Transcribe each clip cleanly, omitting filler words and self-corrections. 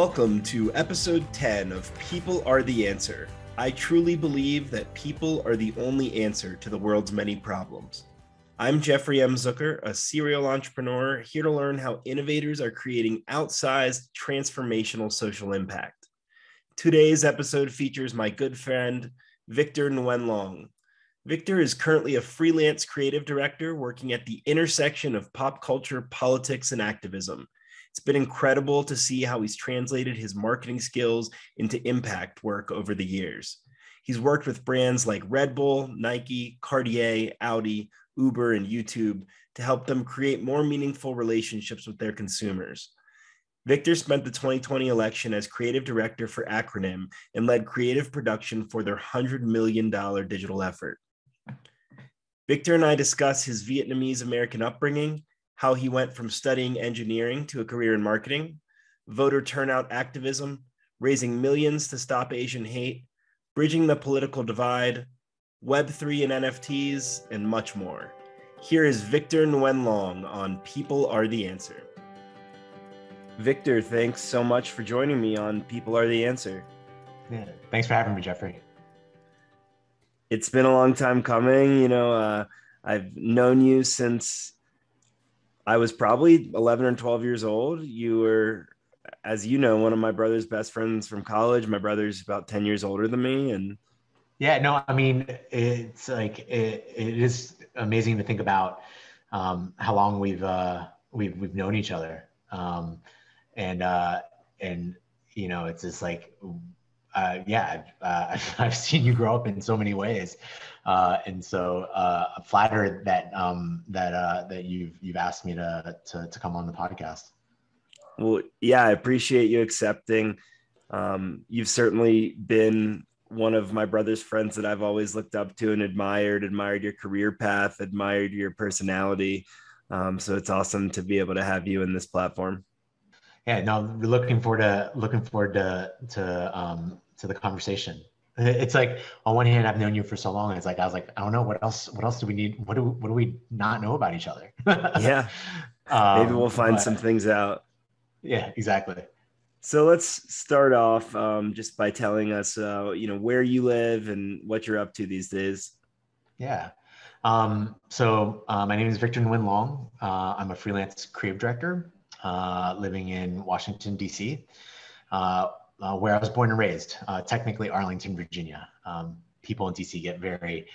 Welcome to episode 10 of People Are the Answer. I truly believe that people are the only answer to the world's many problems. I'm Jeffrey M. Zucker, a serial entrepreneur here to learn how innovators are creating outsized transformational social impact. Today's episode features my good friend, Victor Nguyen-Long. Victor is currently a freelance creative director working at the intersection of pop culture, politics, and activism. It's been incredible to see how he's translated his marketing skills into impact work over the years. He's worked with brands like Red Bull, Nike, Cartier, Audi, Uber, and YouTube to help them create more meaningful relationships with their consumers. Victor spent the 2020 election as creative director for Acronym and led creative production for their $100 million digital effort. Victor and I discuss his Vietnamese-American upbringing, how he went from studying engineering to a career in marketing, voter turnout activism, raising millions to stop Asian hate, bridging the political divide, Web3 and NFTs, and much more. Here is Victor Nguyen-Long on People Are the Answer. Victor, thanks so much for joining me on People Are the Answer. Yeah, thanks for having me, Jeffrey. It's been a long time coming. I've known you since I was probably 11 or 12 years old. You were, as you know, one of my brother's best friends from college. My brother's about 10 years older than me. And yeah, no, I mean, it's like, it is amazing to think about how long we've known each other. And it's just like, I've seen you grow up in so many ways. And so I'm flattered that you've asked me to come on the podcast. Well, yeah, I appreciate you accepting. You've certainly been one of my brother's friends that I've always looked up to and admired your career path, admired your personality. So it's awesome to be able to have you in this platform. Yeah, no, we're looking forward to the conversation. It's like, on one hand, I've known you for so long. It's like, I was like, I don't know, what else do we need? What do we not know about each other? Yeah. Maybe we'll find some things out. Yeah, exactly. So let's start off just by telling us, where you live and what you're up to these days. Yeah. So my name is Victor Nguyen-Long. I'm a freelance creative director living in Washington, D.C., where I was born and raised, technically Arlington, Virginia. People in DC get very,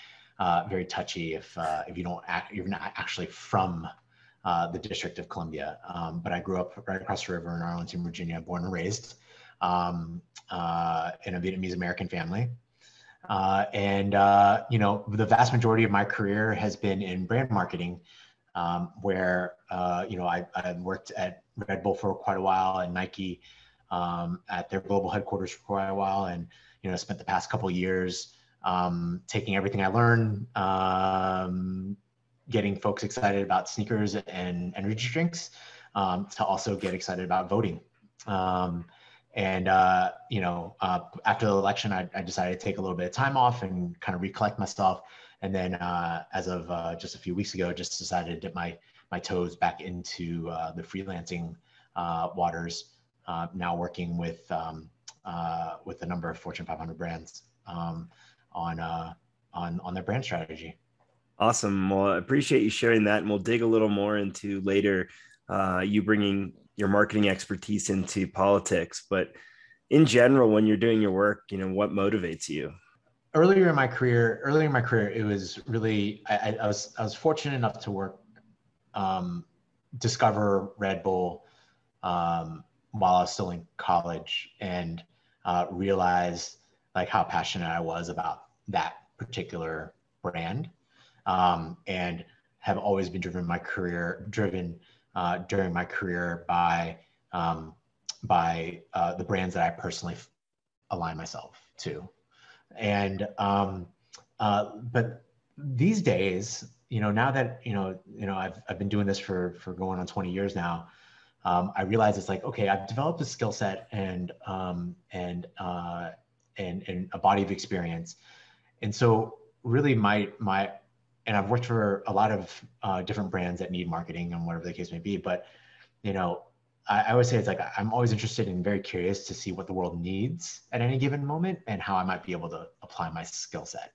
very touchy if you're not actually from the District of Columbia. But I grew up right across the river in Arlington, Virginia, born and raised in a Vietnamese-American family. The vast majority of my career has been in brand marketing, where I worked at Red Bull for quite a while and Nike at their global headquarters for quite a while, and spent the past couple of years taking everything I learned, getting folks excited about sneakers and energy drinks, to also get excited about voting. After the election, I decided to take a little bit of time off and kind of recollect myself. And then as of just a few weeks ago, just decided to dip my toes back into the freelancing waters, now working with a number of Fortune 500 brands on their brand strategy. Awesome. Well, I appreciate you sharing that. And we'll dig a little more into later you bringing your marketing expertise into politics. But in general, when you're doing your work, what motivates you? Earlier in my career, it was really, I was fortunate enough to work, discover Red Bull while I was still in college, and realize like how passionate I was about that particular brand, and have always been driven during my career by the brands that I personally align myself to. And but these days, now that I've been doing this for going on 20 years now, I realize it's like, okay, I've developed a skill set and a body of experience, and so really and I've worked for a lot of different brands that need marketing and whatever the case may be, but I always say it's like, I'm always interested and very curious to see what the world needs at any given moment and how I might be able to apply my skill set.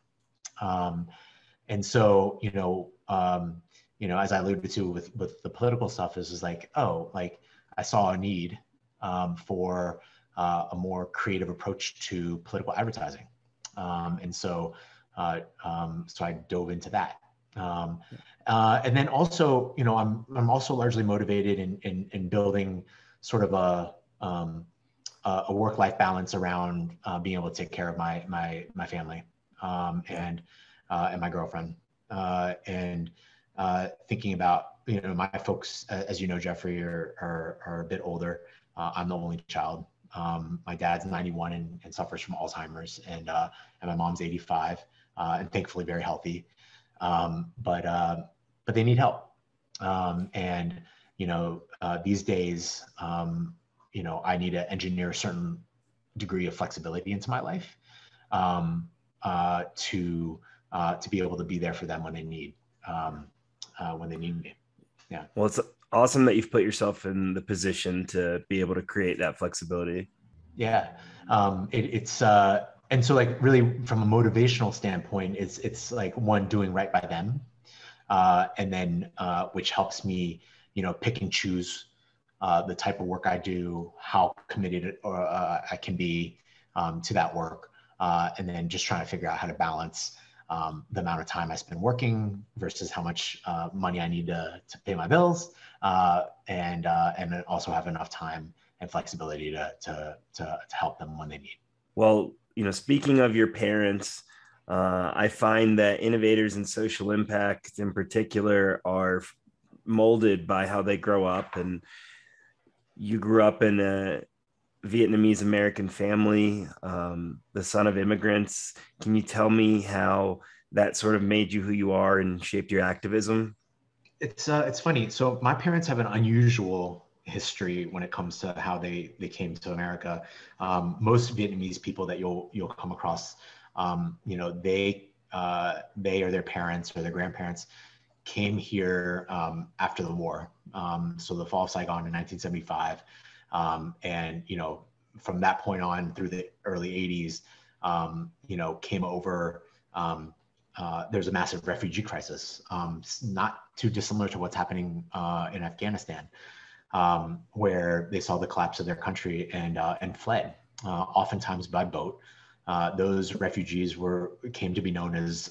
And so, as I alluded to with the political stuff, is like, oh, like I saw a need for a more creative approach to political advertising. And so I dove into that. And then also, I'm also largely motivated in building sort of a work-life balance around being able to take care of my family and my girlfriend, and thinking about, my folks, as you know, Jeffrey, are a bit older. I'm the only child. My dad's 91 and suffers from Alzheimer's, and my mom's 85, and thankfully very healthy. But they need help. These days, I need to engineer a certain degree of flexibility into my life to be able to be there for them when they need me. Yeah. Well, it's awesome that you've put yourself in the position to be able to create that flexibility. Yeah. And so like really from a motivational standpoint, it's like one, doing right by them. And then which helps me, pick and choose the type of work I do, how committed I can be to that work. And then just trying to figure out how to balance the amount of time I spend working versus how much money I need to pay my bills, and then also have enough time and flexibility to help them when they need. Well, speaking of your parents, I find that innovators in social impact in particular are molded by how they grow up. And you grew up in a Vietnamese-American family, the son of immigrants. Can you tell me how that sort of made you who you are and shaped your activism? It's funny. So my parents have an unusual history when it comes to how they came to America. Most Vietnamese people that you'll come across, they or their parents or their grandparents came here after the war. So the fall of Saigon in 1975. And, from that point on through the early 80s, came over. There's a massive refugee crisis, not too dissimilar to what's happening in Afghanistan, where they saw the collapse of their country and fled, oftentimes by boat. Those refugees came to be known as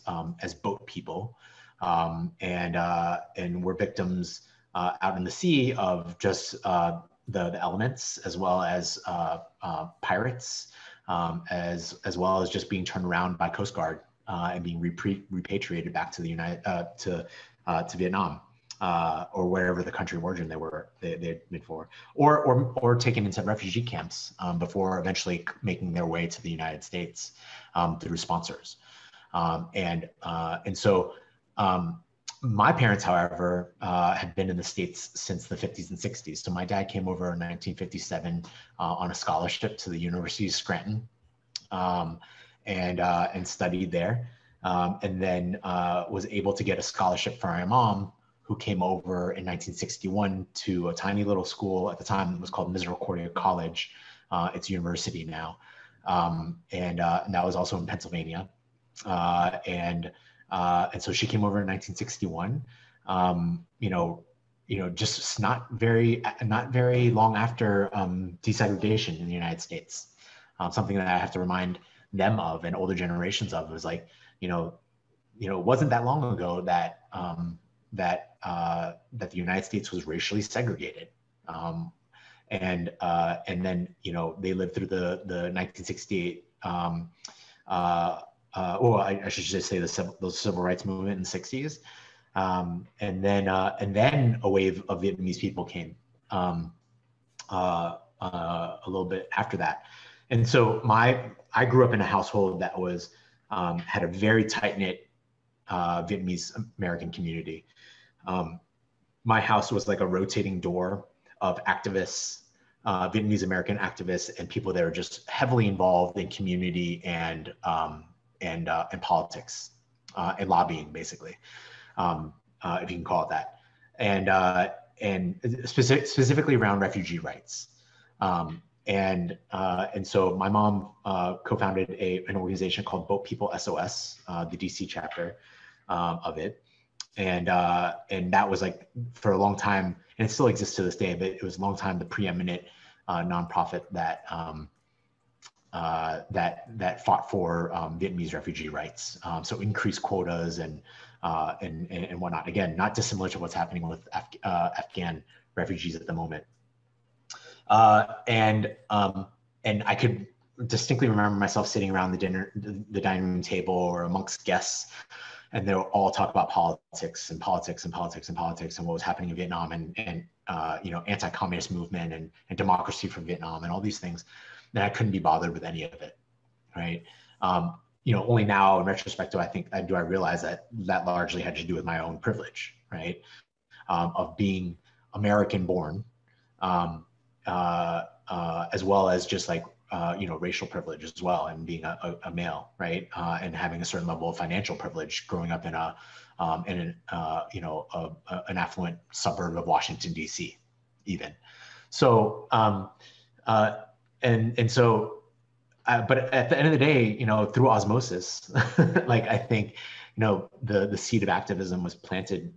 boat people, and were victims out in the sea of just the elements, as well as pirates, as well as just being turned around by Coast Guard and being repatriated back to the to Vietnam, or wherever the country of origin they'd been for, or taken into refugee camps before eventually making their way to the United States through sponsors, and so. My parents, however, had been in the States since the 50s and 60s. So my dad came over in 1957 on a scholarship to the University of Scranton, and studied there, and then was able to get a scholarship for my mom, who came over in 1961 to a tiny little school. At the time, it was called Misericordia College. It's a university now, and that was also in Pennsylvania, and so she came over in 1961, just not very long after desegregation in the United States. Something that I have to remind them of, and older generations of, was like, it wasn't that long ago that the United States was racially segregated, and then they lived through the 1968. I should just say the civil rights movement in the 60s, and then a wave of Vietnamese people came a little bit after that, and so I grew up in a household that was had a very tight-knit Vietnamese-American community. My house was like a rotating door of activists, Vietnamese-American activists, and people that are just heavily involved in community and politics, and lobbying, basically, if you can call it that. and specifically around refugee rights. And so my mom co-founded an organization called Boat People SOS, the DC chapter of it. And that was like for a long time, and it still exists to this day, but it was a long time the preeminent nonprofit that that fought for Vietnamese refugee rights. So increased quotas and whatnot. Again, not dissimilar to what's happening with Afghan refugees at the moment. And I could distinctly remember myself sitting around the dining room table or amongst guests, and they would all talk about politics and politics and politics and politics and what was happening in Vietnam and anti-communist movement and democracy for Vietnam and all these things. And I couldn't be bothered with any of it, right? Only now in retrospect do I realize that largely had to do with my own privilege, right? Of being American born, as well as just like racial privilege as well, and being a male, right? And having a certain level of financial privilege growing up in an affluent suburb of Washington D.C. even. So but at the end of the day, through osmosis, like I think the seed of activism was planted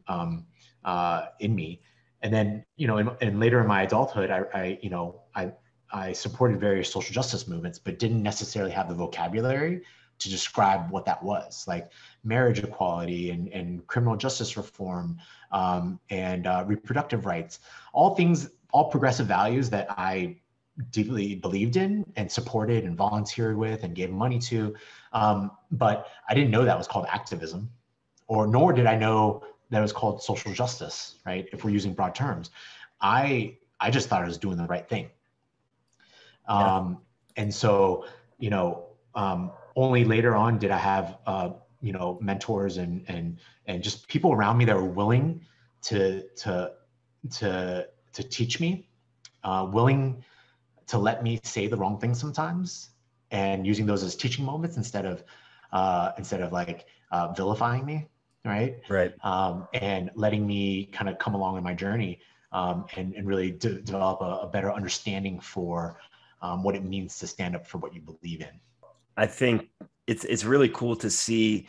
in me. And then, and later in my adulthood, I supported various social justice movements, but didn't necessarily have the vocabulary to describe what that was, like marriage equality and criminal justice reform, and reproductive rights, all progressive values that I deeply believed in and supported and volunteered with and gave money to. But I didn't know that was called activism, nor did I know that was called social justice, right? If we're using broad terms, I just thought I was doing the right thing. And so, only later on did I have, mentors and just people around me that were willing to teach me, willing to let me say the wrong thing sometimes, and using those as teaching moments instead of like vilifying me. Right. And letting me kind of come along in my journey, and really develop a better understanding for what it means to stand up for what you believe in. I think it's really cool to see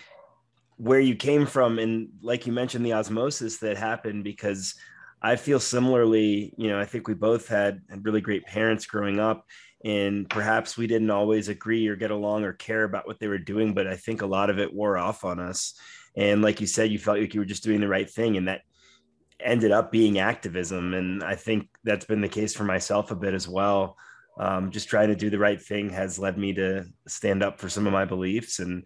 where you came from, and like you mentioned, the osmosis that happened, because I feel similarly. I think we both had really great parents growing up, and perhaps we didn't always agree or get along or care about what they were doing, but I think a lot of it wore off on us. And like you said, you felt like you were just doing the right thing, and that ended up being activism. And I think that's been the case for myself a bit as well. Just trying to do the right thing has led me to stand up for some of my beliefs, and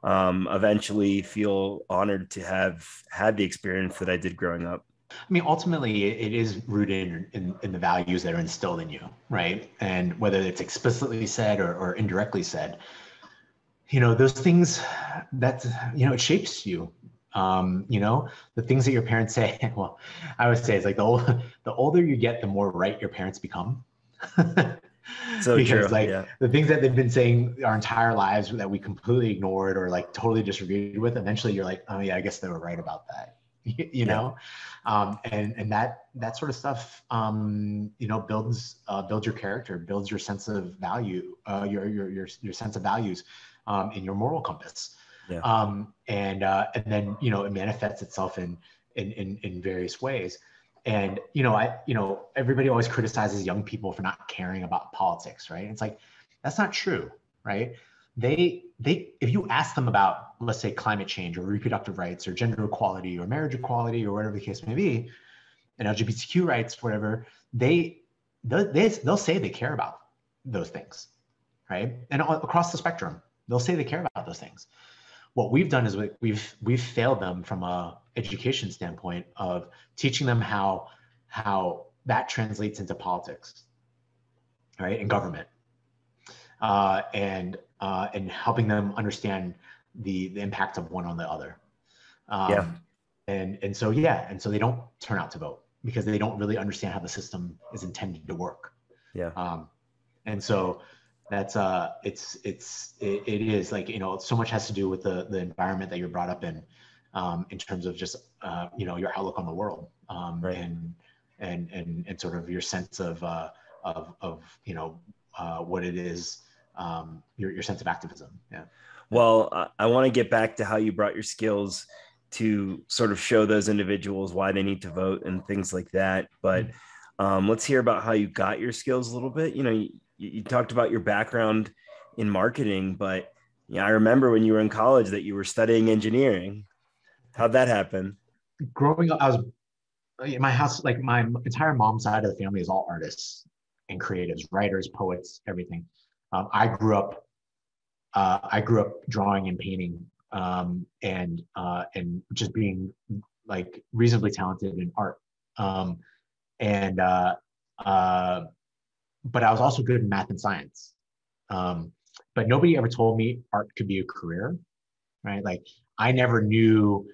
eventually feel honored to have had the experience that I did growing up. I mean, ultimately, it is rooted in the values that are instilled in you, right? And whether it's explicitly said or indirectly said, those things that, it shapes you. The things that your parents say, well, I would say it's like the older you get, the more right your parents become. So because true. The things that they've been saying our entire lives that we completely ignored or like totally disagreed with, eventually you're like, oh yeah, I guess they were right about that. And that sort of stuff, builds your character, builds your sense of value, your sense of values, in your moral compass. And then, it manifests itself in various ways. And, everybody always criticizes young people for not caring about politics, right? It's like, that's not true, right? If you ask them about, let's say, climate change or reproductive rights or gender equality or marriage equality or whatever the case may be, and LGBTQ rights, whatever, they'll say they care about those things, right? And across the spectrum, they'll say they care about those things. What we've done is we've failed them from a education standpoint of teaching them how that translates into politics, right, and government, and helping them understand the impact of one on the other. And so they don't turn out to vote because they don't really understand how the system is intended to work. And so that's it is like, so much has to do with the environment that you're brought up in terms of just your outlook on the world, and sort of your sense of what it is, your sense of activism. Yeah. Well, I want to get back to how you brought your skills to sort of show those individuals why they need to vote and things like that. But let's hear about how you got your skills a little bit. You talked about your background in marketing, but I remember when you were in college that you were studying engineering. How'd that happen? Growing up, I was in my house, like my entire mom's side of the family is all artists and creatives, writers, poets, everything. I grew up drawing and painting, and just being like reasonably talented in art. And but I was also good in math and science. But nobody ever told me art could be a career, right? Like I never knew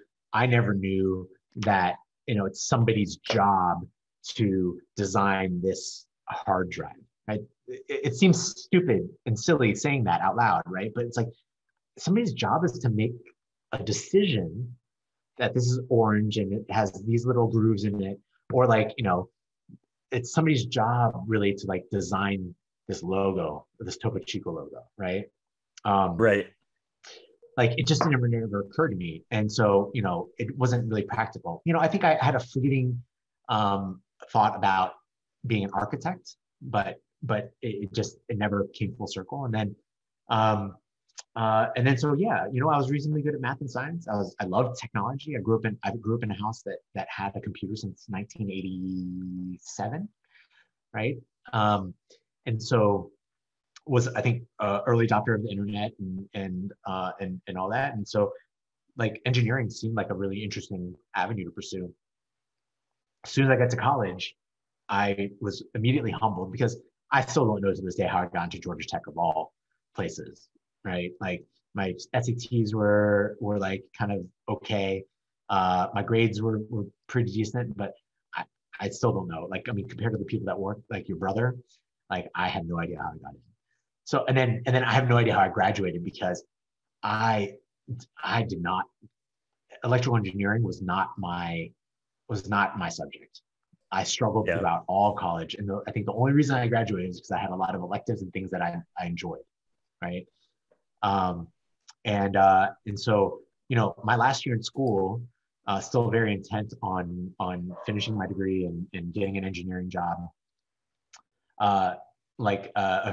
that it's somebody's job to design this hard drive, right? It seems stupid and silly saying that out loud, right? But it's like somebody's job is to make a decision that this is orange and it has these little grooves in it, or like, it's somebody's job really to like design this logo, this Topo Chico logo, right? Right. Like it just never occurred to me. And so, it wasn't really practical. I think I had a fleeting thought about being an architect, but it never came full circle. And then so yeah, I was reasonably good at math and science. I loved technology. I grew up in a house that had a computer since 1987, right? And so was, I think, early adopter of the internet and all that. And so like engineering seemed like a really interesting avenue to pursue. As soon as I got to college, I was immediately humbled because I still don't know to this day how I got into Georgia Tech of all places, right? Like my SATs were like kind of okay. My grades were pretty decent, but I still don't know. Like, I mean, compared to the people that work, like your brother, like I had no idea how I got in. So, and then I have no idea how I graduated because I did not, electrical engineering was not my subject. I struggled throughout all college. And I think the only reason I graduated is because I had a lot of electives and things that I enjoyed, right? And so, my last year in school, still very intent on finishing my degree and getting an engineering job. A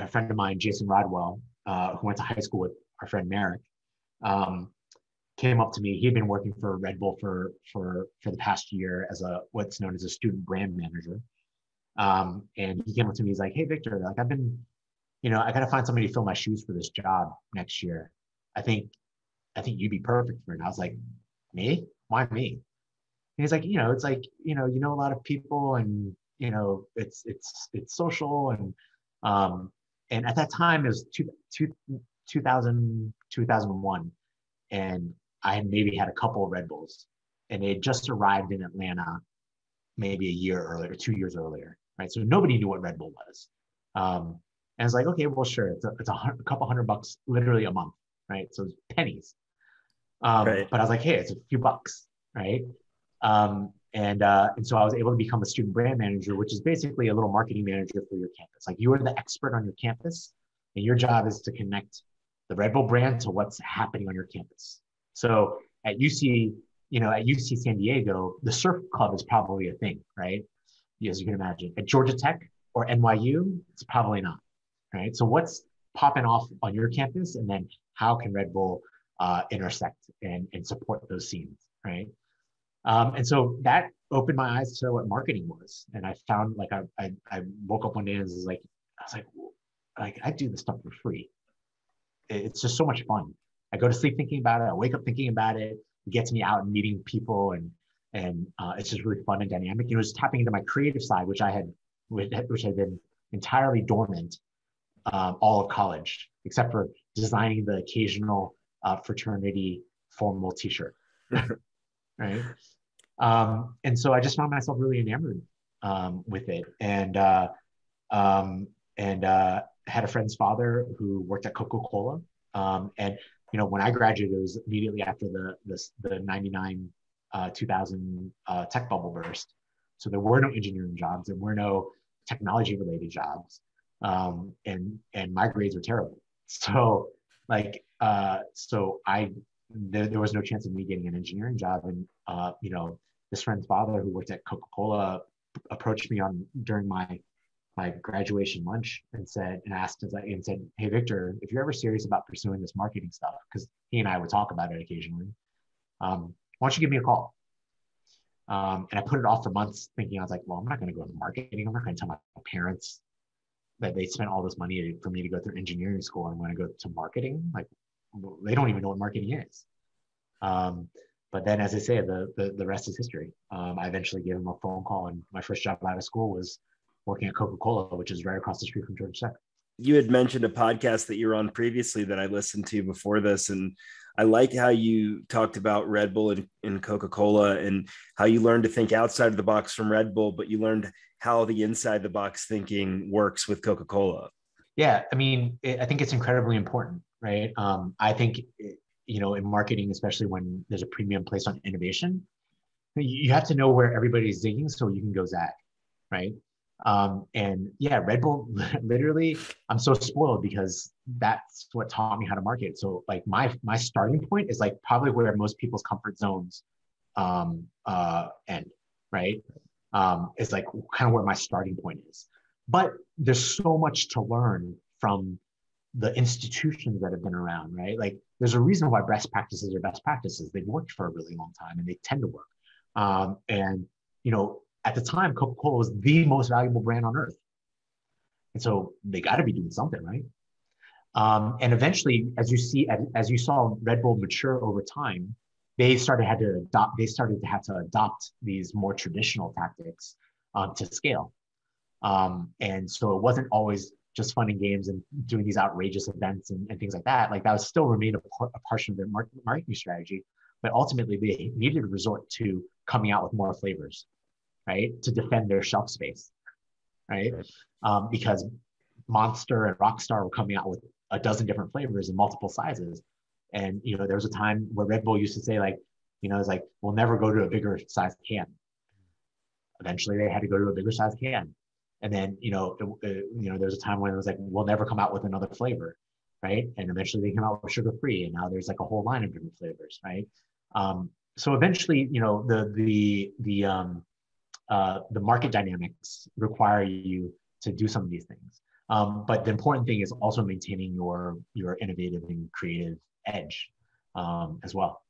friend of mine, Jason Rodwell, who went to high school with our friend Merrick, came up to me. He had been working for Red Bull for the past year as what's known as a student brand manager. And he came up to me. He's like, "Hey, Victor, like I've been, I got to find somebody to fill my shoes for this job next year. I think you'd be perfect for it." And I was like, "Me? Why me?" And he's like, it's like, a lot of people and, it's social and at that time it was 2001. And I had maybe had a couple of Red Bulls and they had just arrived in Atlanta maybe a year earlier, 2 years earlier, right? So nobody knew what Red Bull was. And I was like, okay, well, sure. It's a couple $100 literally a month, right? So it's pennies. Right. But I was like, hey, it's a few bucks, right? And so I was able to become a student brand manager, which is basically a little marketing manager for your campus. Like you are the expert on your campus and your job is to connect the Red Bull brand to what's happening on your campus. So at UC, at UC San Diego, the surf club is probably a thing, right? As you can imagine. At Georgia Tech or NYU, it's probably not, right? So what's popping off on your campus, and then how can Red Bull intersect and support those scenes, right? And so that opened my eyes to what marketing was. And I found like I woke up one day and was like, I do this stuff for free. It's just so much fun. I go to sleep thinking about it. I wake up thinking about it. It gets me out and meeting people, and it's just really fun and dynamic. It was tapping into my creative side, which had been entirely dormant all of college, except for designing the occasional fraternity formal T-shirt, right? And so I just found myself really enamored with it, and had a friend's father who worked at Coca-Cola, and when I graduated, it was immediately after the 99 2000 tech bubble burst. So there were no engineering jobs, there were no technology related jobs. And my grades were terrible. So like, there was no chance of me getting an engineering job. And, this friend's father who worked at Coca-Cola approached me during my graduation lunch and said, "Hey, Victor, if you're ever serious about pursuing this marketing stuff," because he and I would talk about it occasionally, why don't you give me a call? And I put it off for months thinking, I was like, well, I'm not going to go into marketing. I'm not going to tell my parents that they spent all this money for me to go through engineering school. I'm going to go to marketing. Like, they don't even know what marketing is. But then, as I say, the rest is history. I eventually gave him a phone call, and my first job out of school was working at Coca-Cola, which is right across the street from Georgia Tech. You had mentioned a podcast that you were on previously that I listened to before this, and I like how you talked about Red Bull and Coca-Cola and how you learned to think outside of the box from Red Bull, but you learned how the inside the box thinking works with Coca-Cola. Yeah, I mean, I think it's incredibly important, right? I think, in marketing, especially when there's a premium placed on innovation, you have to know where everybody's digging so you can go zag, right? And yeah, Red Bull, literally, I'm so spoiled because that's what taught me how to market. So like my starting point is like probably where most people's comfort zones end, right? It's like kind of where my starting point is. But there's so much to learn from the institutions that have been around, right? Like there's a reason why best practices are best practices. They've worked for a really long time and they tend to work. And at the time, Coca-Cola was the most valuable brand on earth. And so they got to be doing something, right? And eventually, as you saw Red Bull mature over time, they started to have to adopt these more traditional tactics to scale. And so it wasn't always just fun and games and doing these outrageous events and things like that. Like that was still remained a portion of their marketing strategy. But ultimately, they needed to resort to coming out with more flavors, right, to defend their shelf space, right? Because Monster and Rockstar were coming out with a dozen different flavors in multiple sizes. And, there was a time where Red Bull used to say like, it's like, we'll never go to a bigger size can. Eventually they had to go to a bigger size can. And then, there was a time when it was like, we'll never come out with another flavor, right? And eventually they came out with sugar-free, and now there's like a whole line of different flavors, right? So eventually, the market dynamics require you to do some of these things. But the important thing is also maintaining your innovative and creative edge as well.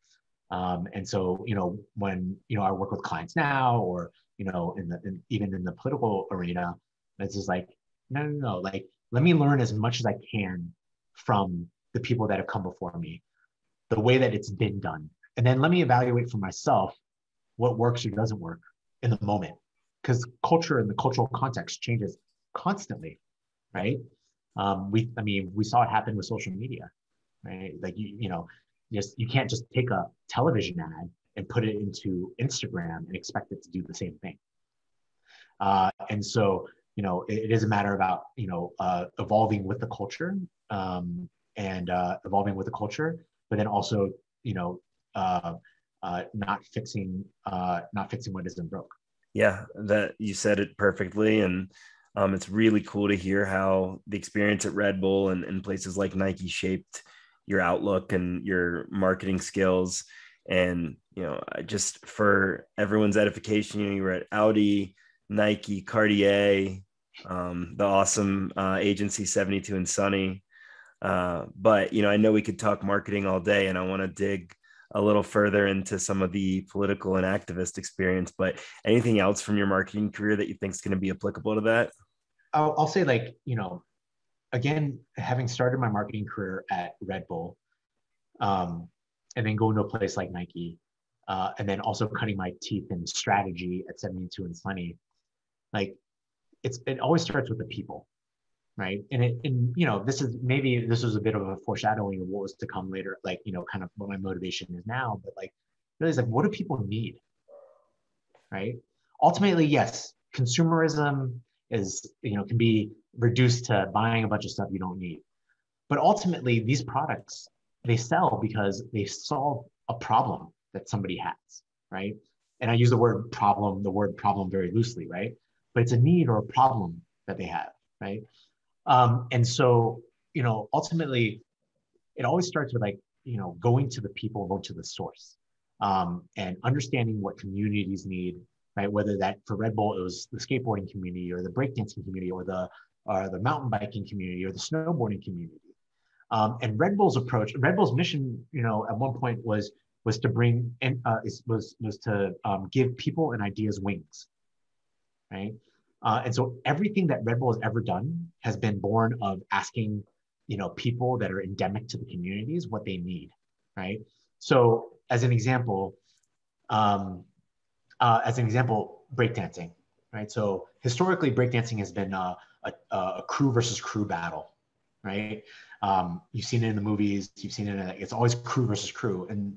And so, when, I work with clients now, or, even in the political arena, it's just like, no, like, let me learn as much as I can from the people that have come before me, the way that it's been done. And then let me evaluate for myself what works or doesn't work in the moment. Because culture and the cultural context changes constantly, right? We saw it happen with social media, right? Like you can't just take a television ad and put it into Instagram and expect it to do the same thing. And so it is a matter about evolving with the culture, but then also not fixing what isn't broke. Yeah, that you said it perfectly. And it's really cool to hear how the experience at Red Bull and places like Nike shaped your outlook and your marketing skills. And, just for everyone's edification, you were at Audi, Nike, Cartier, the awesome agency 72 and Sunny. But, I know we could talk marketing all day, and I want to dig a little further into some of the political and activist experience, but anything else from your marketing career that you think is going to be applicable to that? I'll say, like, again, having started my marketing career at Red Bull, and then going to a place like Nike, and then also cutting my teeth in strategy at 72 and Sunny, like it always starts with the people, right? And this was a bit of a foreshadowing of what was to come later, like, kind of what my motivation is now, but like, really, it's like, what do people need, right? Ultimately, yes, consumerism is, can be reduced to buying a bunch of stuff you don't need. But ultimately, these products, they sell because they solve a problem that somebody has, right? And I use the word problem very loosely, right? But it's a need or a problem that they have, right? And so, ultimately, it always starts with like, going to the people, going to the source, and understanding what communities need, right? Whether that for Red Bull, it was the skateboarding community or the breakdancing community or the mountain biking community or the snowboarding community. And Red Bull's mission, at one point was to bring and was to give people and ideas wings, right? And so everything that Red Bull has ever done has been born of asking, people that are endemic to the communities what they need, right? So as an example, breakdancing, right? So historically, breakdancing has been a crew versus crew battle, right? You've seen it in the movies, it's always crew versus crew. And,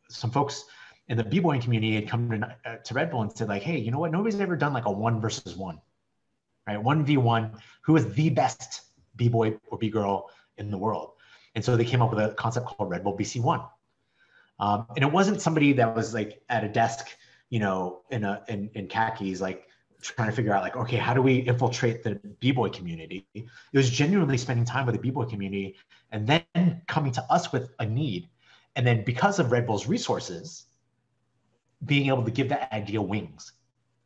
some folks in the b-boying community had come to Red Bull and said like, hey, you know what? Nobody's ever done like a 1 versus 1, right? 1v1, who is the best b-boy or b-girl in the world? And so they came up with a concept called Red Bull BC1. And it wasn't somebody that was like at a desk, in khakis, like trying to figure out like, okay, how do we infiltrate the b-boy community? It was genuinely spending time with the b-boy community and then coming to us with a need. And then because of Red Bull's resources, being able to give that idea wings,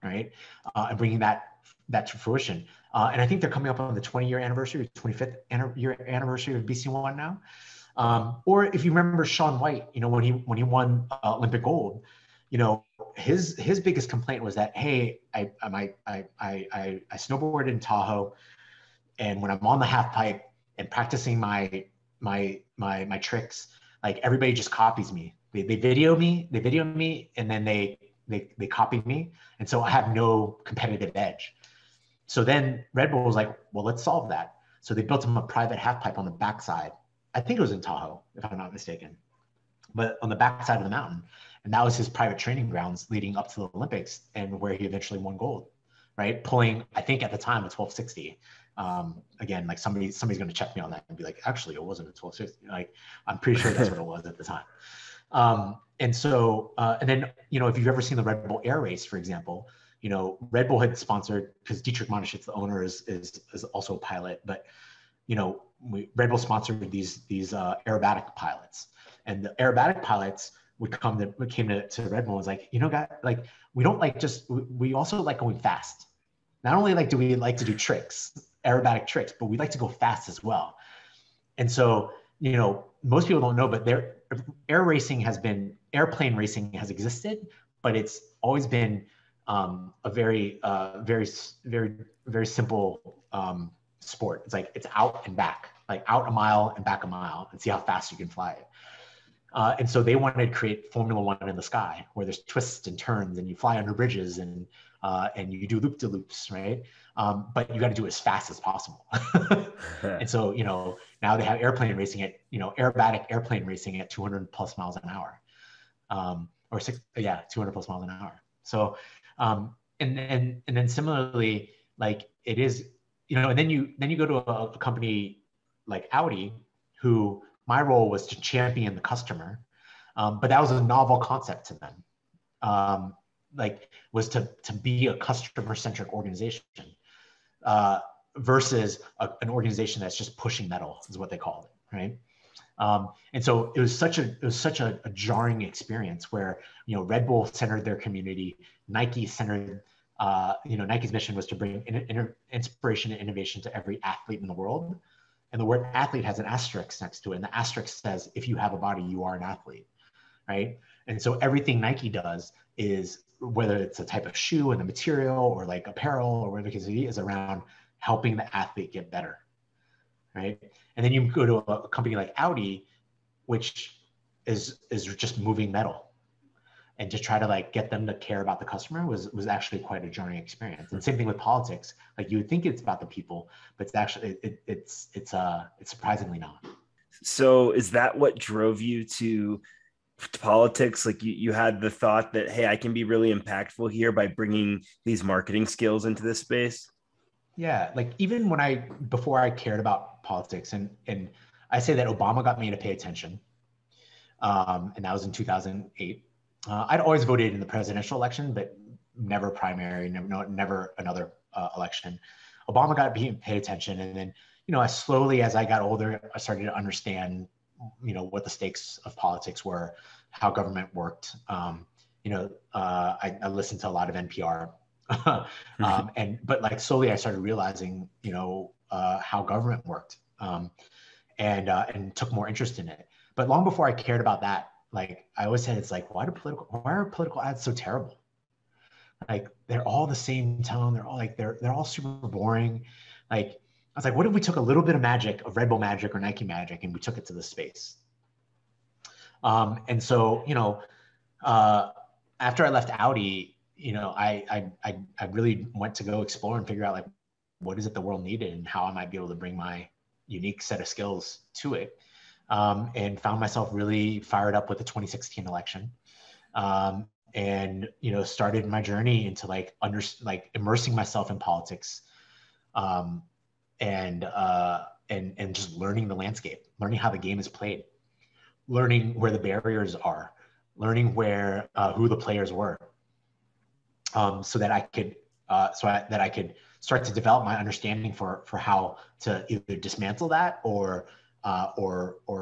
right? And bringing that to fruition. And I think they're coming up on the 20-year anniversary, 25th year anniversary of BC1 now. Or if you remember Shaun White, when he won Olympic gold, his biggest complaint was that, hey, I snowboarded in Tahoe, and when I'm on the half pipe and practicing my tricks, like everybody just copies me. They video me, and then they copy me, and so I have no competitive edge. So then Red Bull was like, well, let's solve that. So they built him a private half pipe on the backside. I think it was in Tahoe, if I'm not mistaken, but on the backside of the mountain. And that was his private training grounds leading up to the Olympics, and where he eventually won gold, right? Pulling, I think at the time, a 1260. Again, like somebody's going to check me on that and be like, actually, it wasn't a 1260. Like, I'm pretty sure that's what it was at the time. And so, and then, if you've ever seen the Red Bull Air Race, for example, Red Bull had sponsored, because Dietrich Mateschitz, the owner, is also a pilot, but, Red Bull sponsored these aerobatic pilots, and the aerobatic pilots came to Red Bull and was like, guys, like, we don't like we also like going fast. Not only do we like to do tricks, aerobatic tricks, but we like to go fast as well. And so, most people don't know, but airplane racing has existed, but it's always been a very, very simple sport. It's like, it's out and back, like out a mile and back a mile, and see how fast you can fly it. And so they wanted to create Formula One in the sky, where there's twists and turns, and you fly under bridges, and you do loop-de-loops, right? But you got to do it as fast as possible. And so, now they have airplane racing at, aerobatic airplane racing at 200 plus miles an hour, 200 plus miles an hour. So, and then similarly, like it is, and then you go to a company like Audi, who my role was to champion the customer, but that was a novel concept to them. Was to be a customer-centric organization versus an organization that's just pushing metal, is what they called it, right? And so it was such a jarring experience where, Red Bull centered their community, Nike centered, Nike's mission was to bring inspiration and innovation to every athlete in the world. And the word athlete has an asterisk next to it. And the asterisk says, if you have a body, you are an athlete, right? And so everything Nike does is, whether it's a type of shoe and the material, or like apparel, or whatever the case is, around helping the athlete get better, right? And then you go to a company like Audi, which is just moving metal. And to try to get them to care about the customer was actually quite a jarring experience. And same thing with politics. Like, you would think it's about the people, but it's actually, it's surprisingly not. So is that what drove you to politics? Like, you had the thought that, hey, I can be really impactful here by bringing these marketing skills into this space? Yeah, like even before I cared about politics, and I say that Obama got me to pay attention, and that was in 2008. I'd always voted in the presidential election, but never primary, never another election. Obama got paid attention, and then I slowly, as I got older, I started to understand what the stakes of politics were, how government worked. I listened to a lot of NPR, but like slowly I started realizing how government worked, and took more interest in it. But long before I cared about that, like I always said, it's like, why are political ads so terrible? Like they're all the same tone. They're all like they're all super boring. Like I was like, what if we took a little bit of magic, of Red Bull magic or Nike magic, and we took it to the space? And so after I left Audi, I really went to go explore and figure out like what is it the world needed and how I might be able to bring my unique set of skills to it. And found myself really fired up with the 2016 election. And started my journey into like immersing myself in politics, and just learning the landscape, learning how the game is played, learning where the barriers are, learning where who the players were, so that I could start to develop my understanding for how to either dismantle that or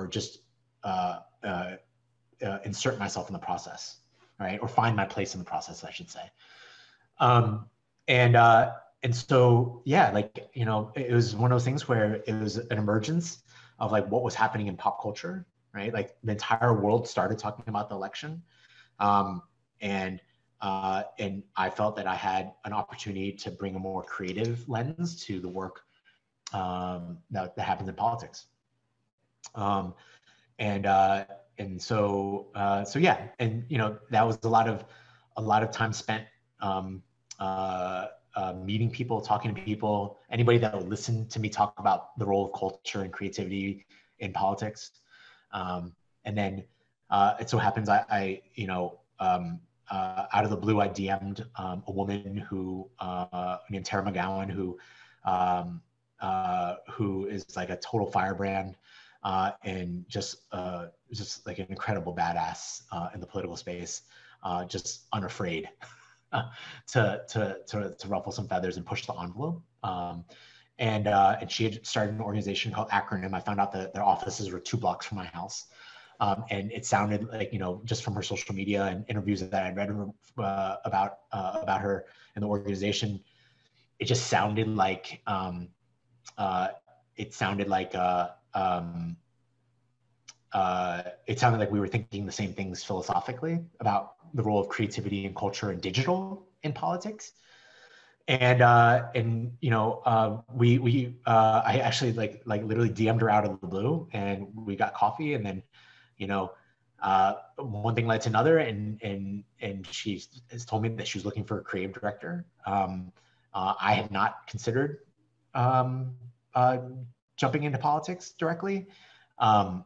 just insert myself in the process, right? Or find my place in the process, I should say. And so, yeah, like, it was one of those things where it was an emergence of like what was happening in pop culture, right? Like the entire world started talking about the election. And I felt that I had an opportunity to bring a more creative lens to the work that happens in politics. And so yeah, and that was a lot of time spent meeting people, talking to people, anybody that would listen to me talk about the role of culture and creativity in politics. And then it so happens I out of the blue, I DM'd a woman who named Tara McGowan, who is like a total firebrand, and just like an incredible badass in the political space, just unafraid to ruffle some feathers and push the envelope. And she had started an organization called Acronym. I found out that their offices were 2 blocks from my house. And it sounded like, just from her social media and interviews that I'd read about her and the organization, it just sounded like it sounded like we were thinking the same things philosophically about the role of creativity and culture and digital in politics. And I actually like literally DM'd her out of the blue, and we got coffee, and then one thing led to another, and she has told me that she was looking for a creative director. I had not considered jumping into politics directly, and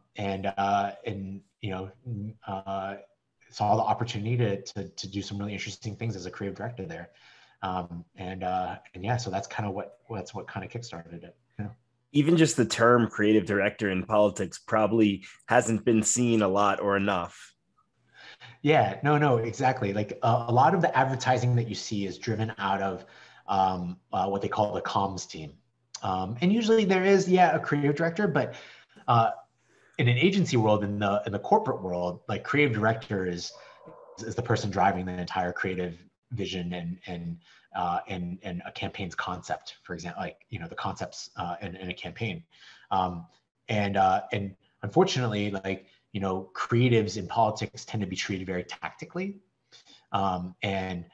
saw the opportunity to do some really interesting things as a creative director there. And yeah, so that's kind of what kind of kickstarted it. Even just the term creative director in politics probably hasn't been seen a lot or enough. Yeah, no, exactly. Like a lot of the advertising that you see is driven out of what they call the comms team. And usually there is, a creative director, but in an agency world, in the corporate world, like creative director is the person driving the entire creative vision and a campaign's concept, for example, like the concepts in a campaign, and unfortunately, like creatives in politics tend to be treated very tactically, and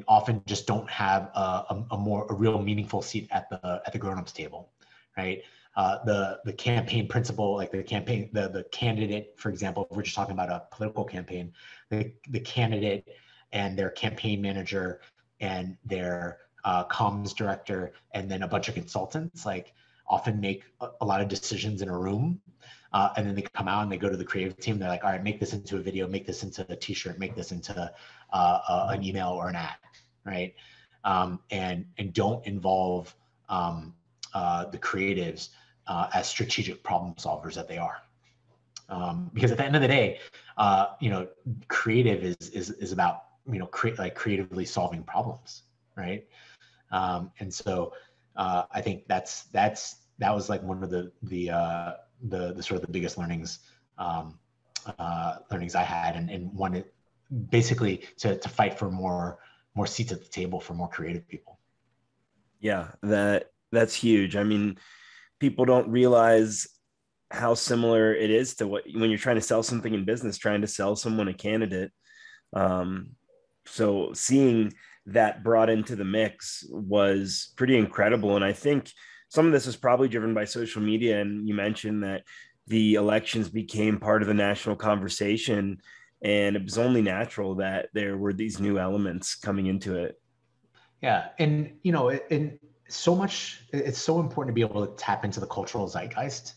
often just don't have a real meaningful seat at the grown-ups table, right? The campaign principle, like the candidate, for example, if we're just talking about a political campaign, the candidate and their campaign manager and their comms director, and then a bunch of consultants, like often make a lot of decisions in a room. And then they come out and they go to the creative team. They're like, all right, make this into a video, make this into a t-shirt, make this into an email or an ad, right? And don't involve the creatives as strategic problem solvers that they are. Because at the end of the day, creative is about, creatively solving problems, right? And so I think that was like one of the sort of the biggest learnings I had, and wanted basically to fight for more seats at the table for more creative people. Yeah, that's huge. I mean, people don't realize how similar it is to when you're trying to sell something in business, trying to sell someone a candidate. So seeing that brought into the mix was pretty incredible. And I think some of this is probably driven by social media. And you mentioned that the elections became part of the national conversation, and it was only natural that there were these new elements coming into it. Yeah. And, it's so important to be able to tap into the cultural zeitgeist.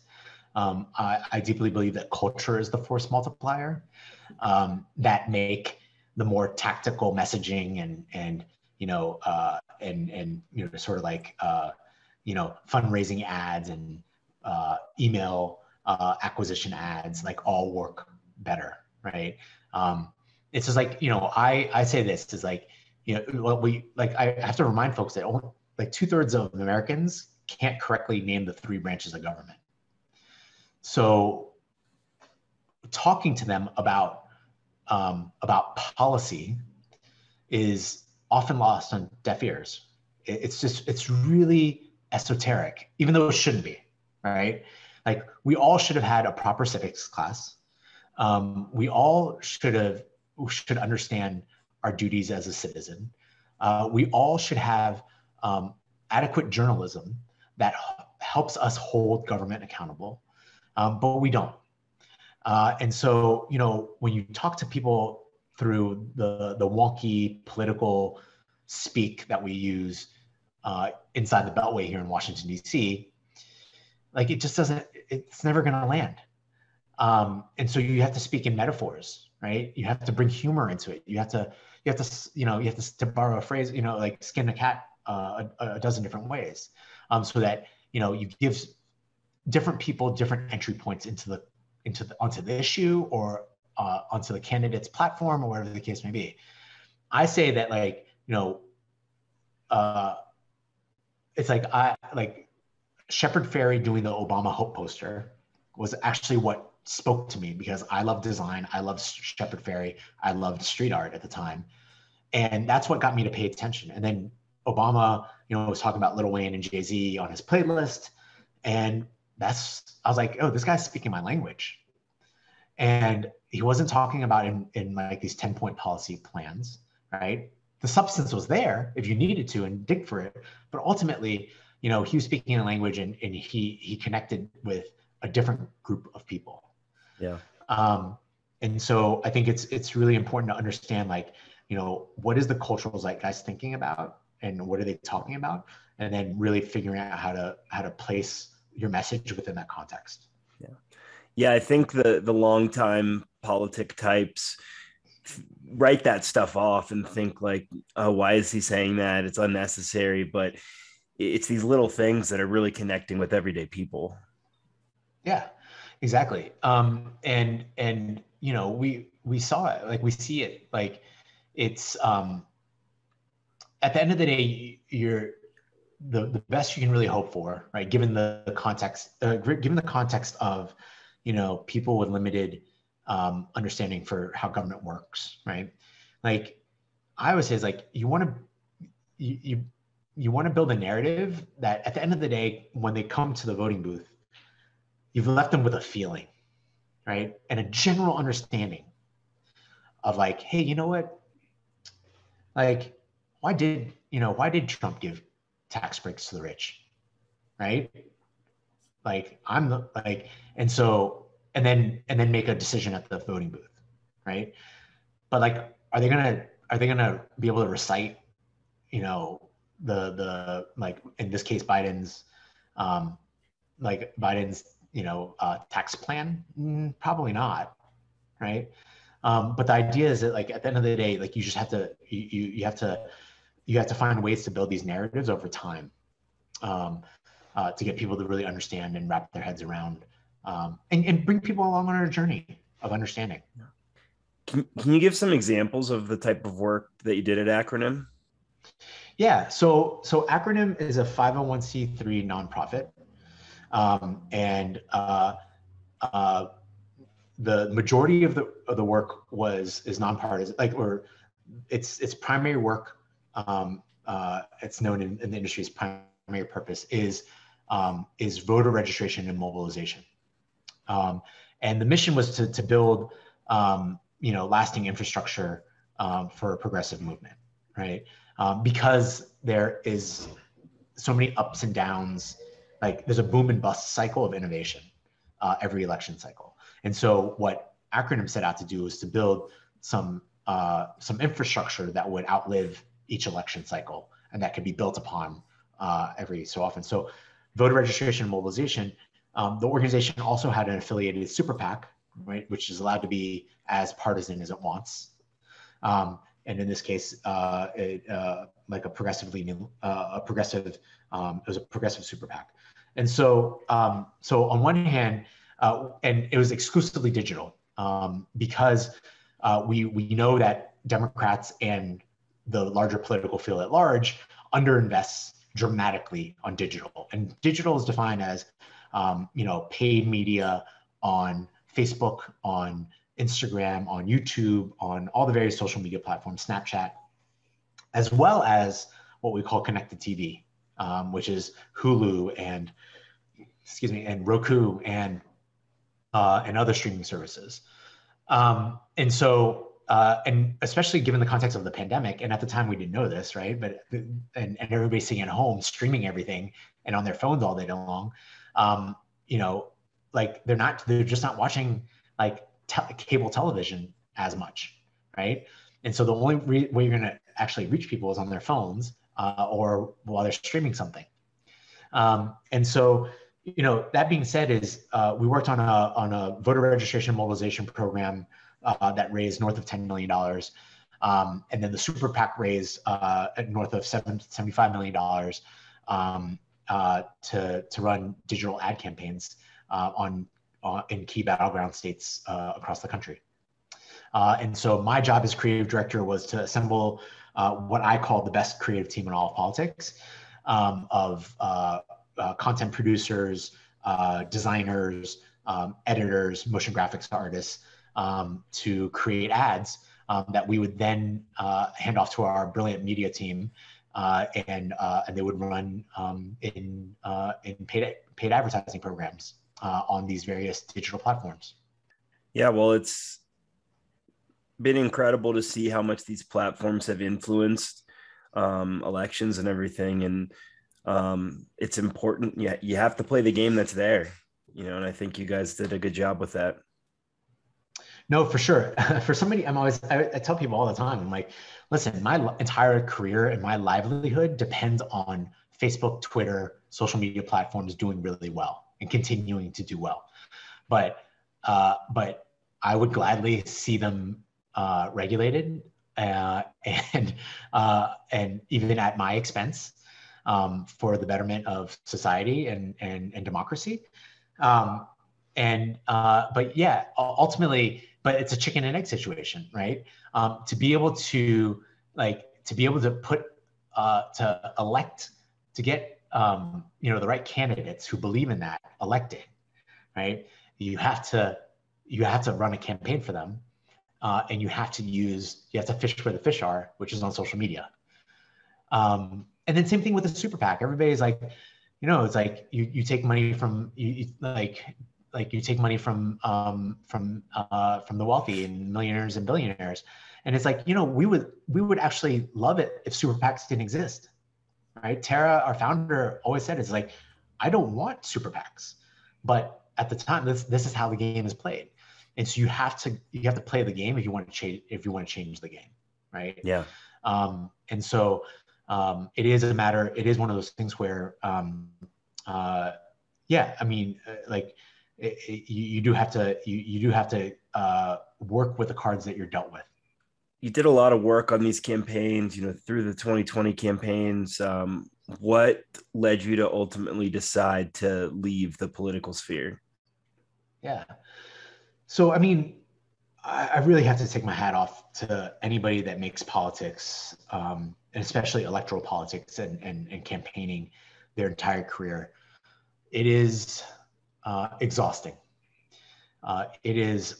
I deeply believe that culture is the force multiplier that make the more tactical messaging and sort of like fundraising ads and email acquisition ads like all work better, right? It's just like, I say this is like, I have to remind folks that only like 2/3 of Americans can't correctly name the 3 branches of government. So talking to them about policy is often lost on deaf ears. It's really esoteric, even though it shouldn't be, right? Like we all should have had a proper civics class. We all should understand our duties as a citizen. We all should have adequate journalism that helps us hold government accountable, but we don't. And so, when you talk to people through the wonky political speak that we use inside the Beltway here in Washington, D.C., like it just doesn't, it's never going to land. And so you have to speak in metaphors, right? You have to bring humor into it. You have to, to borrow a phrase, like skin a cat a dozen different ways, so that, you give different people different entry points onto the issue or onto the candidate's platform or whatever the case may be. I say that it's like Shepard Fairey doing the Obama Hope poster was actually what spoke to me, because I love design. I loved Shepard Fairey. I loved street art at the time. And that's what got me to pay attention. And then Obama, was talking about Lil Wayne and Jay-Z on his playlist. And I was like, oh, this guy's speaking my language. And he wasn't talking about in like these 10-point policy plans, right? The substance was there if you needed to and dig for it. But ultimately, he was speaking a language and he connected with a different group of people. Yeah. And so I think it's really important to understand, like, what is the cultural zeitgeist thinking about and what are they talking about? And then really figuring out how to place your message within that context. Yeah. Yeah. I think the longtime politic types write that stuff off and think like, oh, why is he saying that? It's unnecessary. But it's these little things that are really connecting with everyday people. Yeah, exactly. And we saw it, like we see it, like it's at the end of the day, you're the best you can really hope for, right? Given the context, of, people with limited understanding for how government works, right? Like I always say, is like you want to build a narrative that at the end of the day, when they come to the voting booth, you've left them with a feeling, right? And a general understanding of like, hey, you know what? Like, why did Trump give tax breaks to the rich, right? Like and then make a decision at the voting booth, right? But like, are they gonna be able to recite, the like in this case Biden's tax plan? Probably not, right? But the idea is that like at the end of the day, like you just have to you have to find ways to build these narratives over time, to get people to really understand and wrap their heads around and bring people along on our journey of understanding. Can you give some examples of the type of work that you did at Acronym? Yeah, so Acronym is a 501c3 nonprofit, and the majority of the work is nonpartisan, or its primary work. It's known in the industry's primary purpose is voter registration and mobilization. And the mission was to build lasting infrastructure for a progressive movement, right? Because there is so many ups and downs, like there's a boom and bust cycle of innovation every election cycle. And so what Acronym set out to do is to build some infrastructure that would outlive each election cycle and that could be built upon every so often. So voter registration and mobilization, the organization also had an affiliated super PAC, right, which is allowed to be as partisan as it wants. And in this case, like a progressive, it was a progressive super PAC. And so, on one hand, and it was exclusively digital because we know that Democrats and the larger political field at large underinvests dramatically on digital. And digital is defined as, paid media on Facebook, on Instagram, on YouTube, on all the various social media platforms, Snapchat, as well as what we call connected TV, which is Hulu and Roku and other streaming services. And so, and especially given the context of the pandemic, and at the time we didn't know this, right? But and everybody's sitting at home streaming everything and on their phones all day long. Like they're just not watching like cable television as much, right? And so the only way you're going to actually reach people is on their phones or while they're streaming something. And so, that being said, is we worked on a voter registration mobilization program that raised north of $10 million. And then the super PAC raised north of $75 million to run digital ad campaigns in key battleground states across the country. And so my job as creative director was to assemble what I call the best creative team in all of politics of content producers, designers, editors, motion graphics artists to create ads that we would then hand off to our brilliant media team, and they would run in paid advertising programs on these various digital platforms. Yeah, well, it's been incredible to see how much these platforms have influenced elections and everything. And it's important. Yeah, you have to play the game that's there, and I think you guys did a good job with that. No, for sure. For somebody, I tell people all the time, I'm like, listen, my entire career and my livelihood depends on Facebook, Twitter, social media platforms doing really well and continuing to do well. But I would gladly see them regulated and even at my expense for the betterment of society and democracy. But yeah, ultimately, but it's a chicken and egg situation, right? To be able to put to elect, to get the right candidates who believe in that elected, right? You have to run a campaign for them, and you have to fish where the fish are, which is on social media. And then same thing with the super PAC. Everybody's like, it's like you take money from you take money from the wealthy and millionaires and billionaires, and it's like, we would actually love it if super PACs didn't exist, right? Tara, our founder, always said, it's like, I don't want super PACs, but at the time, this is how the game is played, and so you have to play the game if you want to change the game, right? Yeah. And so it is one of those things where you do have to work with the cards that you're dealt with. You did a lot of work on these campaigns, through the 2020 campaigns. What led you to ultimately decide to leave the political sphere? Yeah. So, I mean, I really have to take my hat off to anybody that makes politics, and especially electoral politics and campaigning their entire career. It is exhausting. It is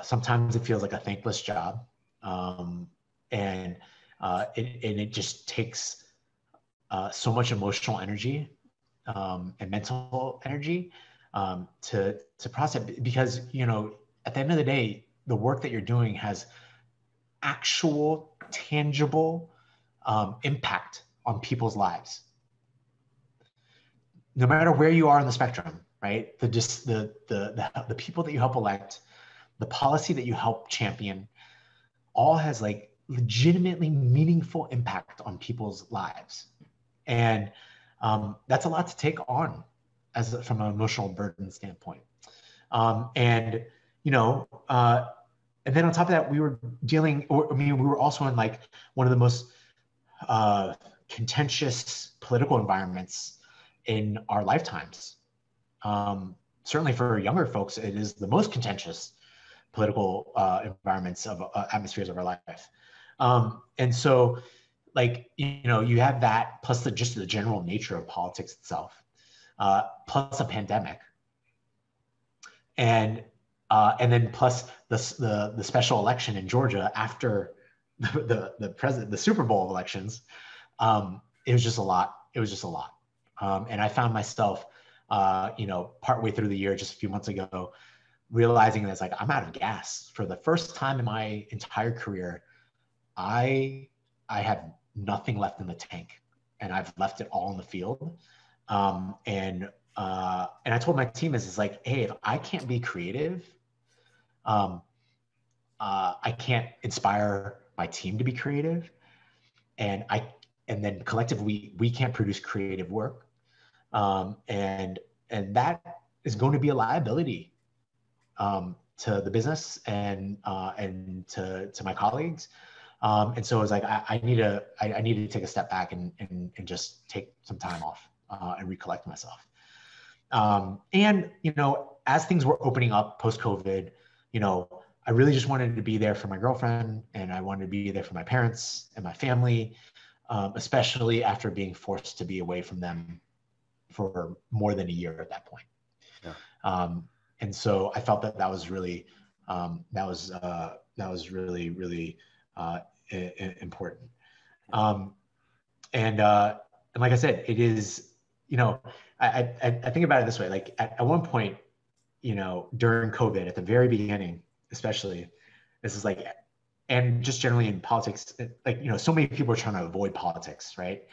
sometimes it feels like a thankless job. Um, and it just takes so much emotional energy and mental energy to process, because at the end of the day, the work that you're doing has actual tangible impact on people's lives, no matter where you are on the spectrum, right? The people that you help elect, the policy that you help champion, all has like legitimately meaningful impact on people's lives. And that's a lot to take on from an emotional burden standpoint. And, you know, and then on top of that, we were we were also in like one of the most contentious political environments in our lifetimes. Certainly for younger folks, it is the most contentious political environments of atmospheres of our life. And so, like, you have that plus just the general nature of politics itself, plus a pandemic, and then plus the special election in Georgia after the Super Bowl elections. It was just a lot. And I found myself, partway through the year, just a few months ago, realizing that it's like, I'm out of gas. For the first time in my entire career, I have nothing left in the tank, and I've left it all in the field. And I told my team it's like, hey, if I can't be creative, I can't inspire my team to be creative, and then collectively we can't produce creative work, and that is going to be a liability to the business and to my colleagues. And so it was like, I need to take a step back and just take some time off and recollect myself. And, as things were opening up post-COVID, I really just wanted to be there for my girlfriend, and I wanted to be there for my parents and my family, especially after being forced to be away from them for more than a year at that point. Yeah. And so I felt that was really, really, really important. And like I said, it is, I think about it this way, like at one point, during COVID, at the very beginning, especially, this is like, and just generally in politics, like, so many people are trying to avoid politics, right?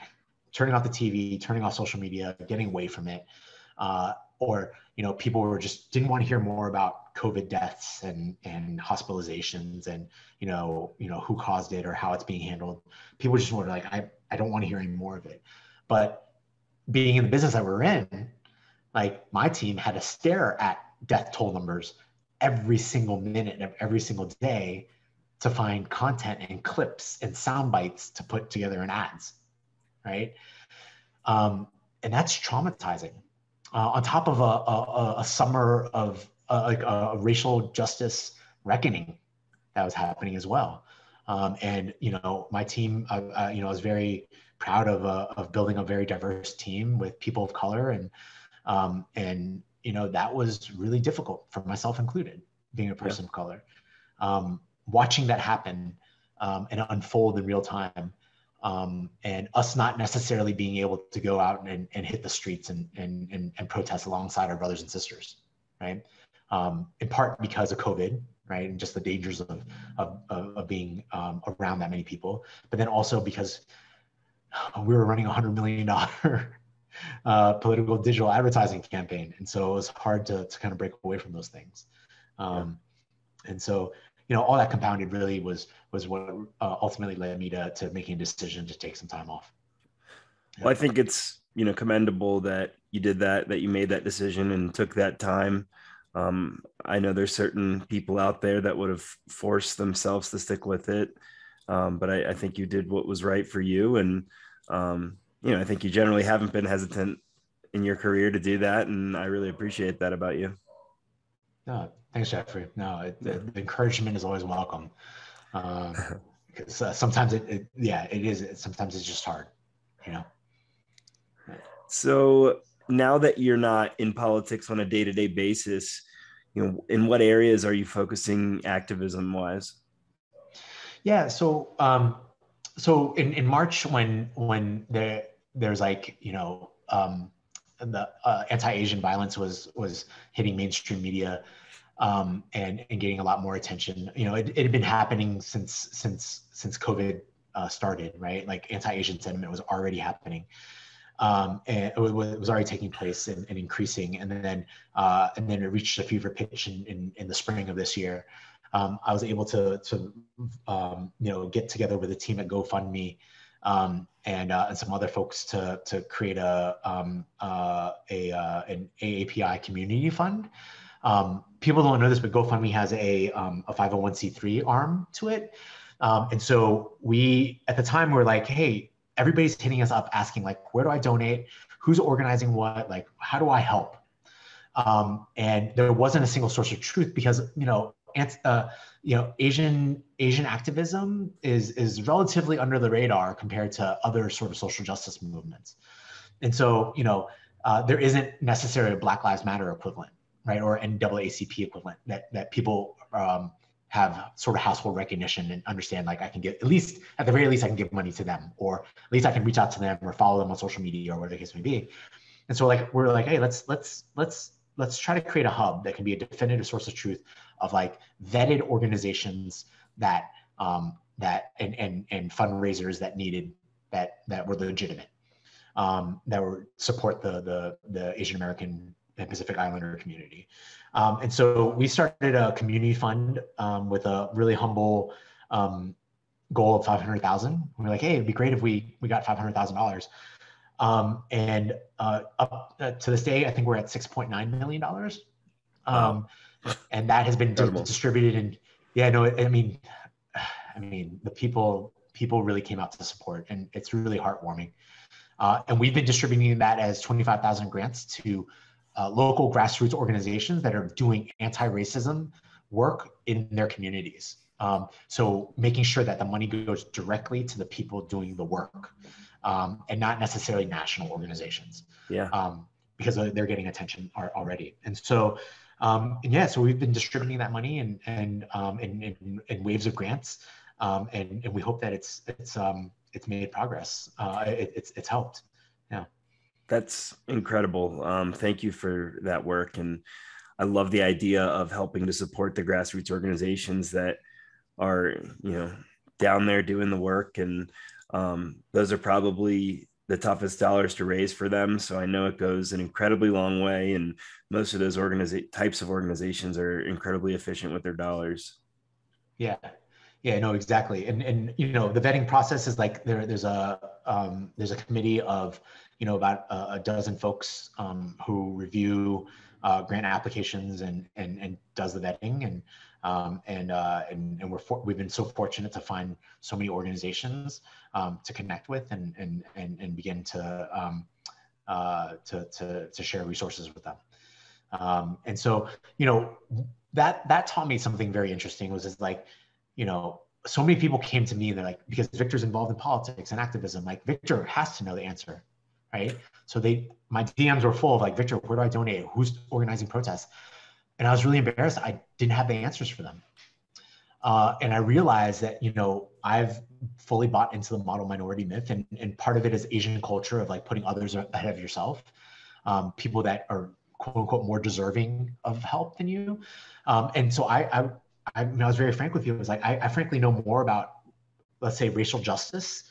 Turning off the TV, turning off social media, getting away from it. Or, people were just didn't want to hear more about COVID deaths and hospitalizations and, who caused it or how it's being handled. People just were like, I don't want to hear any more of it. But being in the business that we're in, like, my team had to stare at death toll numbers every single minute of every single day to find content and clips and sound bites to put together in ads, right? And that's traumatizing. On top of a summer of like a racial justice reckoning that was happening as well. And, my team, I was very proud of building a very diverse team with people of color. And that was really difficult for myself included, being a person of color. Watching that happen and unfold in real time. And us not necessarily being able to go out and hit the streets and protest alongside our brothers and sisters, right? In part because of COVID, right? And just the dangers of being around that many people, but then also because we were running $100 million political digital advertising campaign. And so it was hard to kind of break away from those things. And so, all that compounded really was what ultimately led me to making a decision to take some time off. Well, I think it's, commendable that you did that you made that decision and took that time. I know there's certain people out there that would have forced themselves to stick with it. But I think you did what was right for you. And, I think you generally haven't been hesitant in your career to do that, and I really appreciate that about you. No, thanks, Jeffrey. No, the encouragement is always welcome. Because sometimes it is. Sometimes it's just hard, you know. So now that you're not in politics on a day-to-day basis, in what areas are you focusing activism wise? Yeah. So in March when there's like, the anti-Asian violence was hitting mainstream media, and getting a lot more attention. It had been happening since COVID started, right? Like anti-Asian sentiment was already happening. And it was already taking place and increasing, and then it reached a fever pitch in the spring of this year. I was able to get together with a team at GoFundMe, and some other folks to create an AAPI community fund. People don't know this, but GoFundMe has a 501c3 arm to it. And so we, at the time, were like, hey, everybody's hitting us up asking, like, where do I donate? Who's organizing what? Like, how do I help? And there wasn't a single source of truth because, Asian activism is relatively under the radar compared to other sort of social justice movements. And so, there isn't necessarily a Black Lives Matter equivalent, right? Or NAACP equivalent that people have sort of household recognition and understand, like, I can give, at the very least, I can give money to them, or at least I can reach out to them or follow them on social media or whatever the case may be. And so, like, we're like, hey, let's try to create a hub that can be a definitive source of truth of, like, vetted organizations that and fundraisers that needed that were legitimate, that were support the Asian American and Pacific Islander community. And so we started a community fund with a really humble goal of $500,000. We're like, hey, it'd be great if we got $500,000. And up to this day, I think we're at $6.9 million. Wow. And that has been distributed. And yeah, no, I mean, the people really came out to support, and it's really heartwarming. And we've been distributing that as 25,000 grants to local grassroots organizations that are doing anti-racism work in their communities. So making sure that the money goes directly to the people doing the work, and not necessarily national organizations. Yeah. Because they're getting attention already. And so, so we've been distributing that money and in waves of grants, and we hope that it's made progress. It's helped. Yeah. That's incredible. Thank you for that work. And I love the idea of helping to support the grassroots organizations that are, down there doing the work. And those are probably the toughest dollars to raise for them. So I know it goes an incredibly long way. And most of those types of organizations are incredibly efficient with their dollars. Yeah. Yeah, no, exactly. And the vetting process is like there's a committee of about a dozen folks who review grant applications and does the vetting, and we've been so fortunate to find so many organizations to connect with and begin to share resources with them. And so that taught me something very interesting. Was like, so many people came to me and they're like, because Victor's involved in politics and activism, like, Victor has to know the answer, right? So my DMs were full of like, Victor, where do I donate? Who's organizing protests? And I was really embarrassed. I didn't have the answers for them. And I realized that, I've fully bought into the model minority myth, and part of it is Asian culture of like putting others ahead of yourself, people that are quote unquote more deserving of help than you. And so I was very frank with you. It was like, I frankly know more about, let's say, racial justice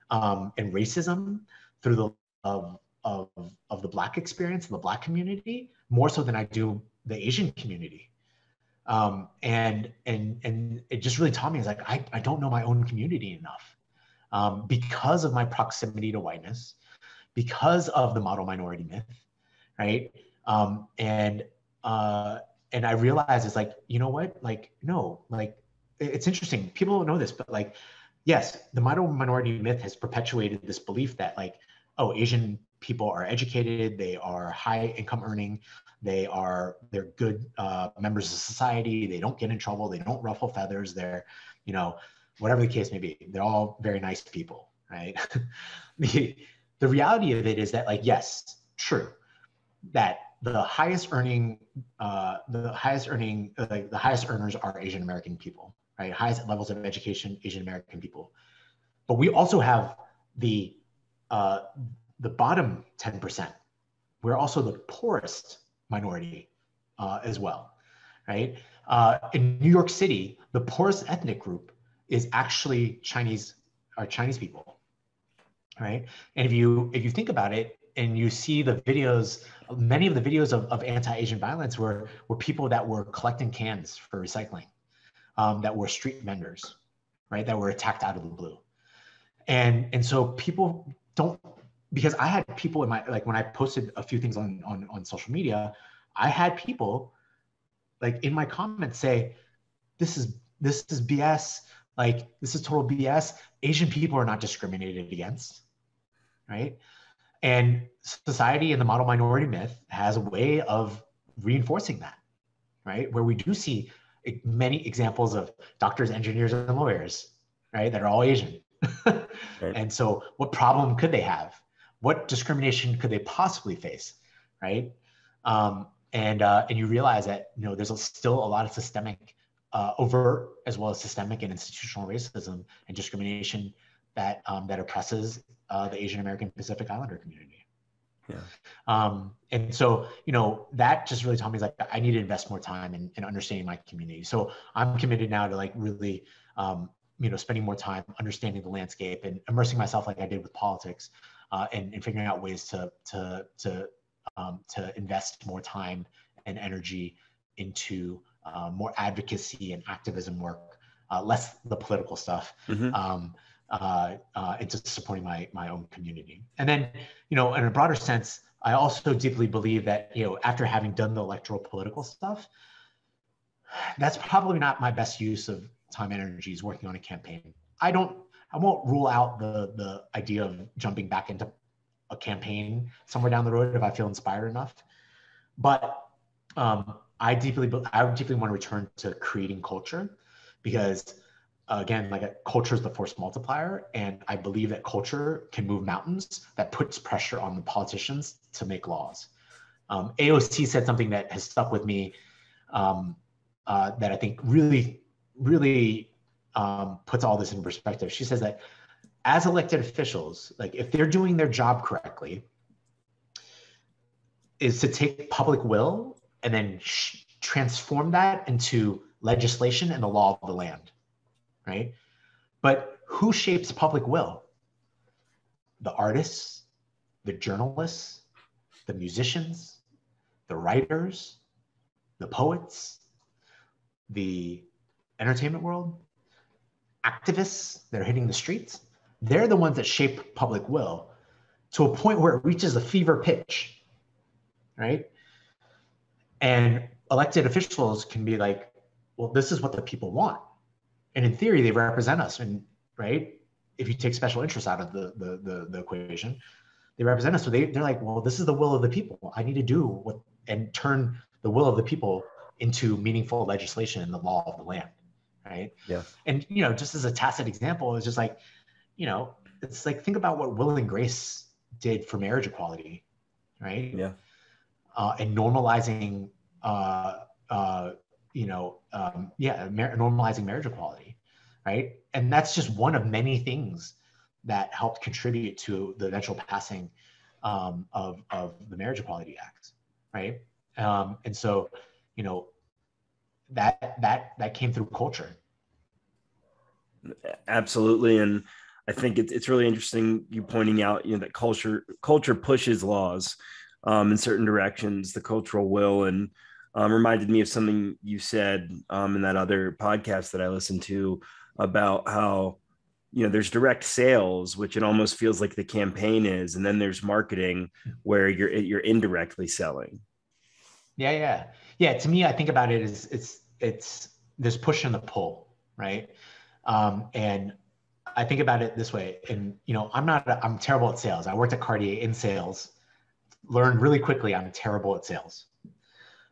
and racism through the of the Black experience and the Black community, more so than I do the Asian community. And it just really taught me, is like, I don't know my own community enough, because of my proximity to whiteness, because of the model minority myth, right? And I realized it's like, you know what, like, no, like, it's interesting. People don't know this, but like, yes, the model minority myth has perpetuated this belief that like, oh, Asian people are educated, they are high income earning, they're good members of society, they don't get in trouble, they don't ruffle feathers, they're, you know, whatever the case may be, they're all very nice people, right? The reality of it is that, like, yes, true, that the highest earners are Asian American people, right? Highest levels of education, Asian American people. But we also have the bottom 10%. We're also the poorest minority as well, right? In New York City, the poorest ethnic group is actually Chinese people, right? And if you think about it, and you see the videos, many of the videos of anti-Asian violence were people that were collecting cans for recycling, that were street vendors, right? That were attacked out of the blue. And so people don't, because I had people in my, like when I posted a few things on social media, I had people like in my comments say, this is BS, like this is total BS. Asian people are not discriminated against, right? And society and the model minority myth has a way of reinforcing that, right? Where we do see many examples of doctors, engineers, and lawyers, right? That are all Asian. Right. And so what problem could they have? What discrimination could they possibly face, right? And you realize that, you know, there's still a lot of systemic, overt as well as systemic and institutional racism and discrimination that oppresses the Asian American Pacific Islander community. Yeah. And so, you know, that just really taught me, like, I need to invest more time in understanding my community. So I'm committed now to, like, really, you know, spending more time understanding the landscape and immersing myself like I did with politics, and figuring out ways to invest more time and energy into more advocacy and activism work, less the political stuff. Mm-hmm. Into supporting my own community. And then, you know, in a broader sense, I also deeply believe that, you know, after having done the electoral political stuff, that's probably not my best use of time and energy is working on a campaign. I won't rule out the idea of jumping back into a campaign somewhere down the road if I feel inspired enough. But I deeply want to return to creating culture, because again, like, culture is the force multiplier. And I believe that culture can move mountains that puts pressure on the politicians to make laws. AOC said something that has stuck with me, that I think really puts all this in perspective. She says that as elected officials, like, if they're doing their job correctly, is to take public will and then transform that into legislation and the law of the land. Right? But who shapes public will? The artists, the journalists, the musicians, the writers, the poets, the entertainment world, activists that are hitting the streets. They're the ones that shape public will to a point where it reaches a fever pitch, right? And elected officials can be like, well, this is what the people want. And in theory, they represent us, and right? If you take special interests out of the equation, they represent us. So they're like, well, this is the will of the people. I need to do what, and turn the will of the people into meaningful legislation in the law of the land, right? Yeah. And, you know, just as a tacit example, it's just like, you know, it's like, think about what Will and Grace did for marriage equality, right? Yeah. And normalizing, normalizing marriage equality, right? And that's just one of many things that helped contribute to the eventual passing of the Marriage Equality Act, right? And so, you know, that came through culture. Absolutely. And I think it's really interesting you pointing out, you know, that culture pushes laws in certain directions, the cultural will, and reminded me of something you said in that other podcast that I listened to about how, you know, there's direct sales, which it almost feels like the campaign is, and then there's marketing where you're indirectly selling. Yeah. To me, I think about it as it's this push and the pull, right? And I think about it this way, and I'm terrible at sales. I worked at Cartier in sales, learned really quickly I'm terrible at sales.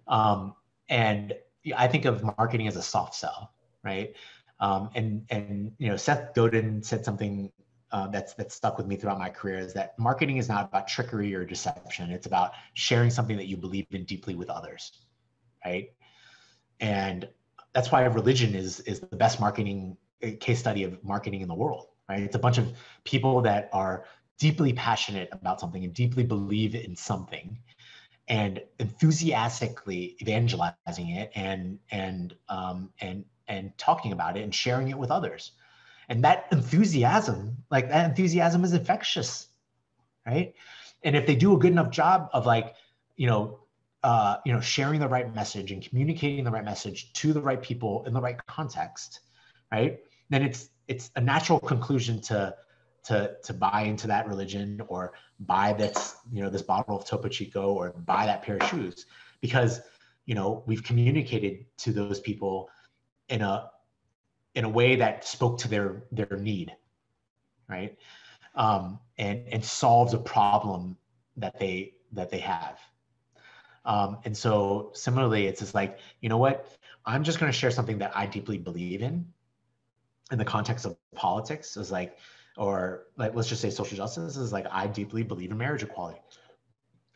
And I think of marketing as a soft sell, right? And Seth Godin said something that's stuck with me throughout my career, is that marketing is not about trickery or deception. It's about sharing something that you believe in deeply with others, right? And that's why religion is the best marketing case study of marketing in the world, right? It's a bunch of people that are deeply passionate about something and deeply believe in something, and enthusiastically evangelizing it and talking about it and sharing it with others. And that enthusiasm is infectious, right? And if they do a good enough job of sharing the right message and communicating the right message to the right people in the right context, right? Then it's a natural conclusion to buy into that religion, or buy this bottle of Topo Chico, or buy that pair of shoes, because we've communicated to those people in a way that spoke to their need, right? And solves a problem that they have. And so similarly, it's just like, you know what? I'm just going to share something that I deeply believe in the context of politics. Is like, or like, let's just say social justice is like, I deeply believe in marriage equality.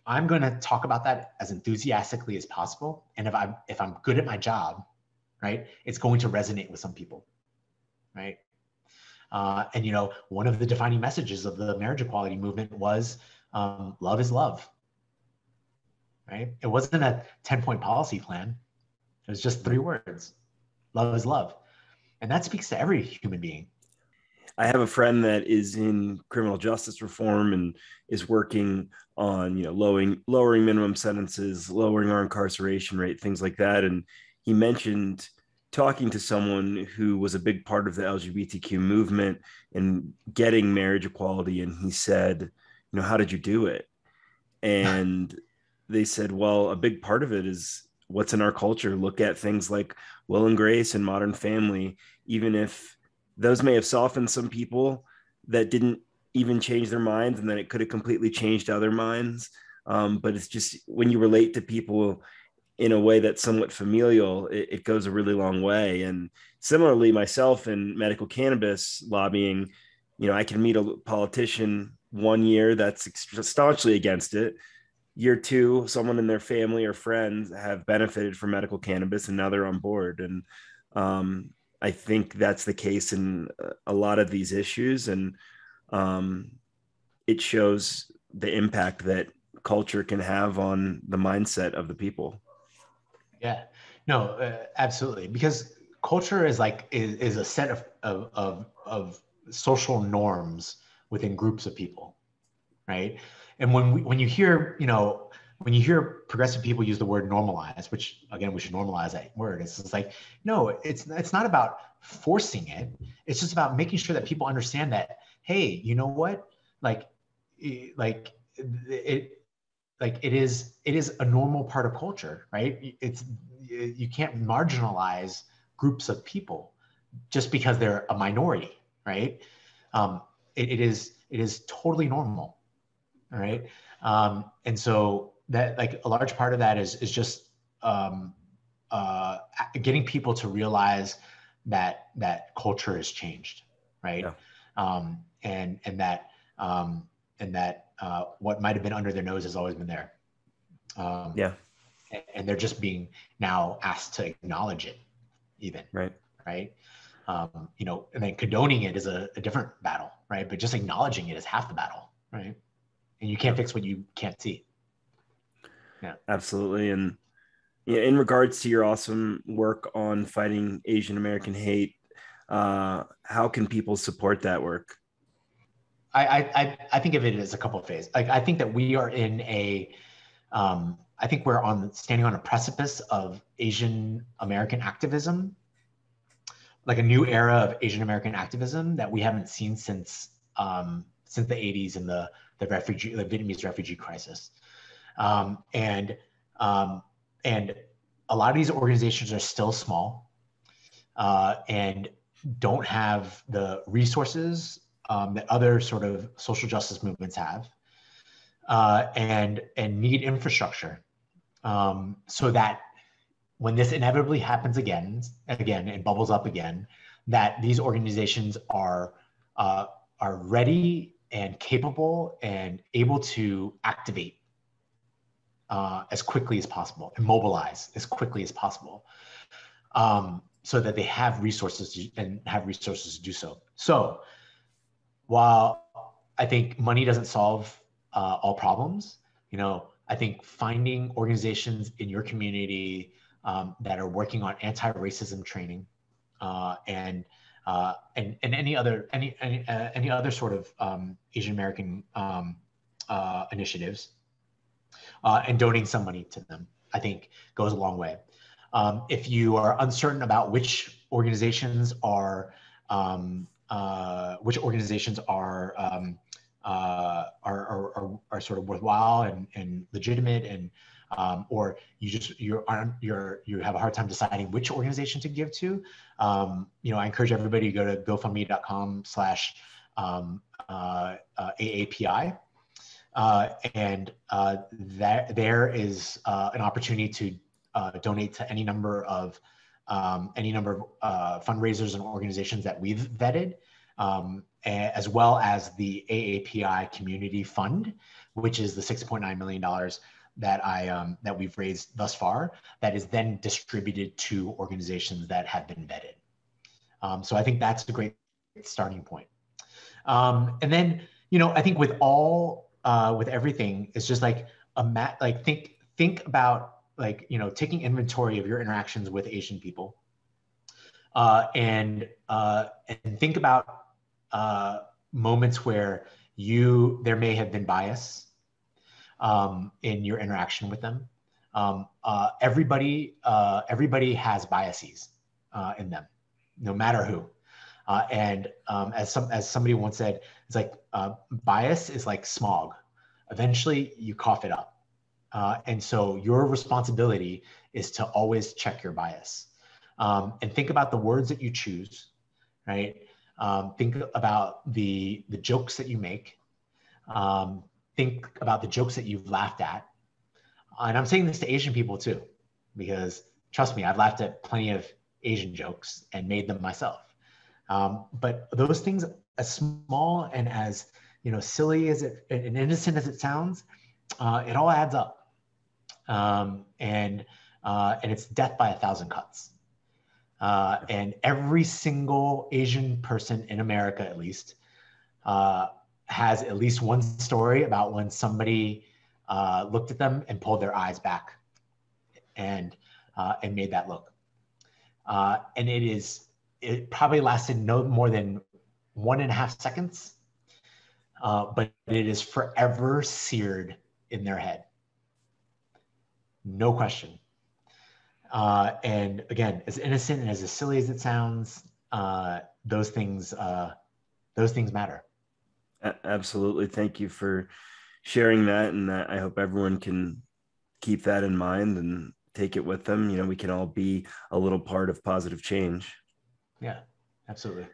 I'm going to talk about that as enthusiastically as possible. And if I'm good at my job, right, it's going to resonate with some people, right? And one of the defining messages of the marriage equality movement was love is love, right? It wasn't a 10-point policy plan. It was just 3 words: love is love. And that speaks to every human being. I have a friend that is in criminal justice reform and is working on, lowering minimum sentences, lowering our incarceration rate, things like that. And he mentioned talking to someone who was a big part of the LGBTQ movement and getting marriage equality. And he said, how did you do it? And they said, well, a big part of it is what's in our culture. Look at things like Will and Grace and Modern Family. Even if those may have softened some people, that didn't even change their minds, and then it could have completely changed other minds. But it's just, when you relate to people in a way that's somewhat familial, it goes a really long way. And similarly, myself in medical cannabis lobbying, I can meet a politician one year that's staunchly against it. Year 2, someone in their family or friends have benefited from medical cannabis, and now they're on board. And I think that's the case in a lot of these issues. And it shows the impact that culture can have on the mindset of the people. Yeah, no, absolutely. Because culture is a set of social norms within groups of people, right? And when you hear progressive people use the word normalize, which again, we should normalize that word. It's just like, no, it's not about forcing it. It's just about making sure that people understand that, hey, you know what? It is a normal part of culture, right? You can't marginalize groups of people just because they're a minority, right? It is totally normal. All right. And so that, like, a large part of that is just getting people to realize that culture has changed, right? Yeah. And that what might have been under their nose has always been there. Yeah. And they're just being now asked to acknowledge it, even. Right. Right. And then condoning it is a different battle, right? But just acknowledging it is half the battle, right? And you can't fix what you can't see. Yeah, absolutely. And in regards to your awesome work on fighting Asian American hate, how can people support that work? I think of it as a couple of phases. Like, I think that we are in I think we're standing on a precipice of Asian American activism, like a new era of Asian American activism that we haven't seen since the 80s and the Vietnamese refugee crisis. And a lot of these organizations are still small. And don't have the resources that other sort of social justice movements have, and need infrastructure, so that when this inevitably happens again, and bubbles up again, that these organizations are ready and capable and able to activate as quickly as possible and mobilize as quickly as possible, so that they have resources to do so. So while I think money doesn't solve all problems, I think finding organizations in your community that are working on anti-racism training and any other sort of Asian American initiatives, and donating some money to them, I think goes a long way. If you are uncertain about which organizations are sort of worthwhile and legitimate, and or you have a hard time deciding which organization to give to, I encourage everybody to go to GoFundMe.com/AAPI. And there is an opportunity to donate to any number of fundraisers and organizations that we've vetted, as well as the AAPI Community Fund, which is the $6.9 million that we've raised thus far, that is then distributed to organizations that have been vetted. So I think that's a great starting point. And then, I think with everything, it's just like think about taking inventory of your interactions with Asian people, and think about moments where there may have been bias in your interaction with them. Everybody has biases in them, no matter who. And as somebody once said, it's like bias is like smog. Eventually, you cough it up. And so your responsibility is to always check your bias, and think about the words that you choose, right? Think about the jokes that you make. Think about the jokes that you've laughed at. And I'm saying this to Asian people too, because trust me, I've laughed at plenty of Asian jokes and made them myself. But those things, as small and as silly as and innocent as it sounds, it all adds up, and it's death by 1,000 cuts. And every single Asian person in America, at least, has at least one story about when somebody looked at them and pulled their eyes back, and made that look. And it probably lasted no more than 1.5 seconds, but it is forever seared in their head. No question. And again, as innocent and as silly as it sounds, those things matter. Absolutely. Thank you for sharing that. And I hope everyone can keep that in mind and take it with them. We can all be a little part of positive change. Yeah, absolutely.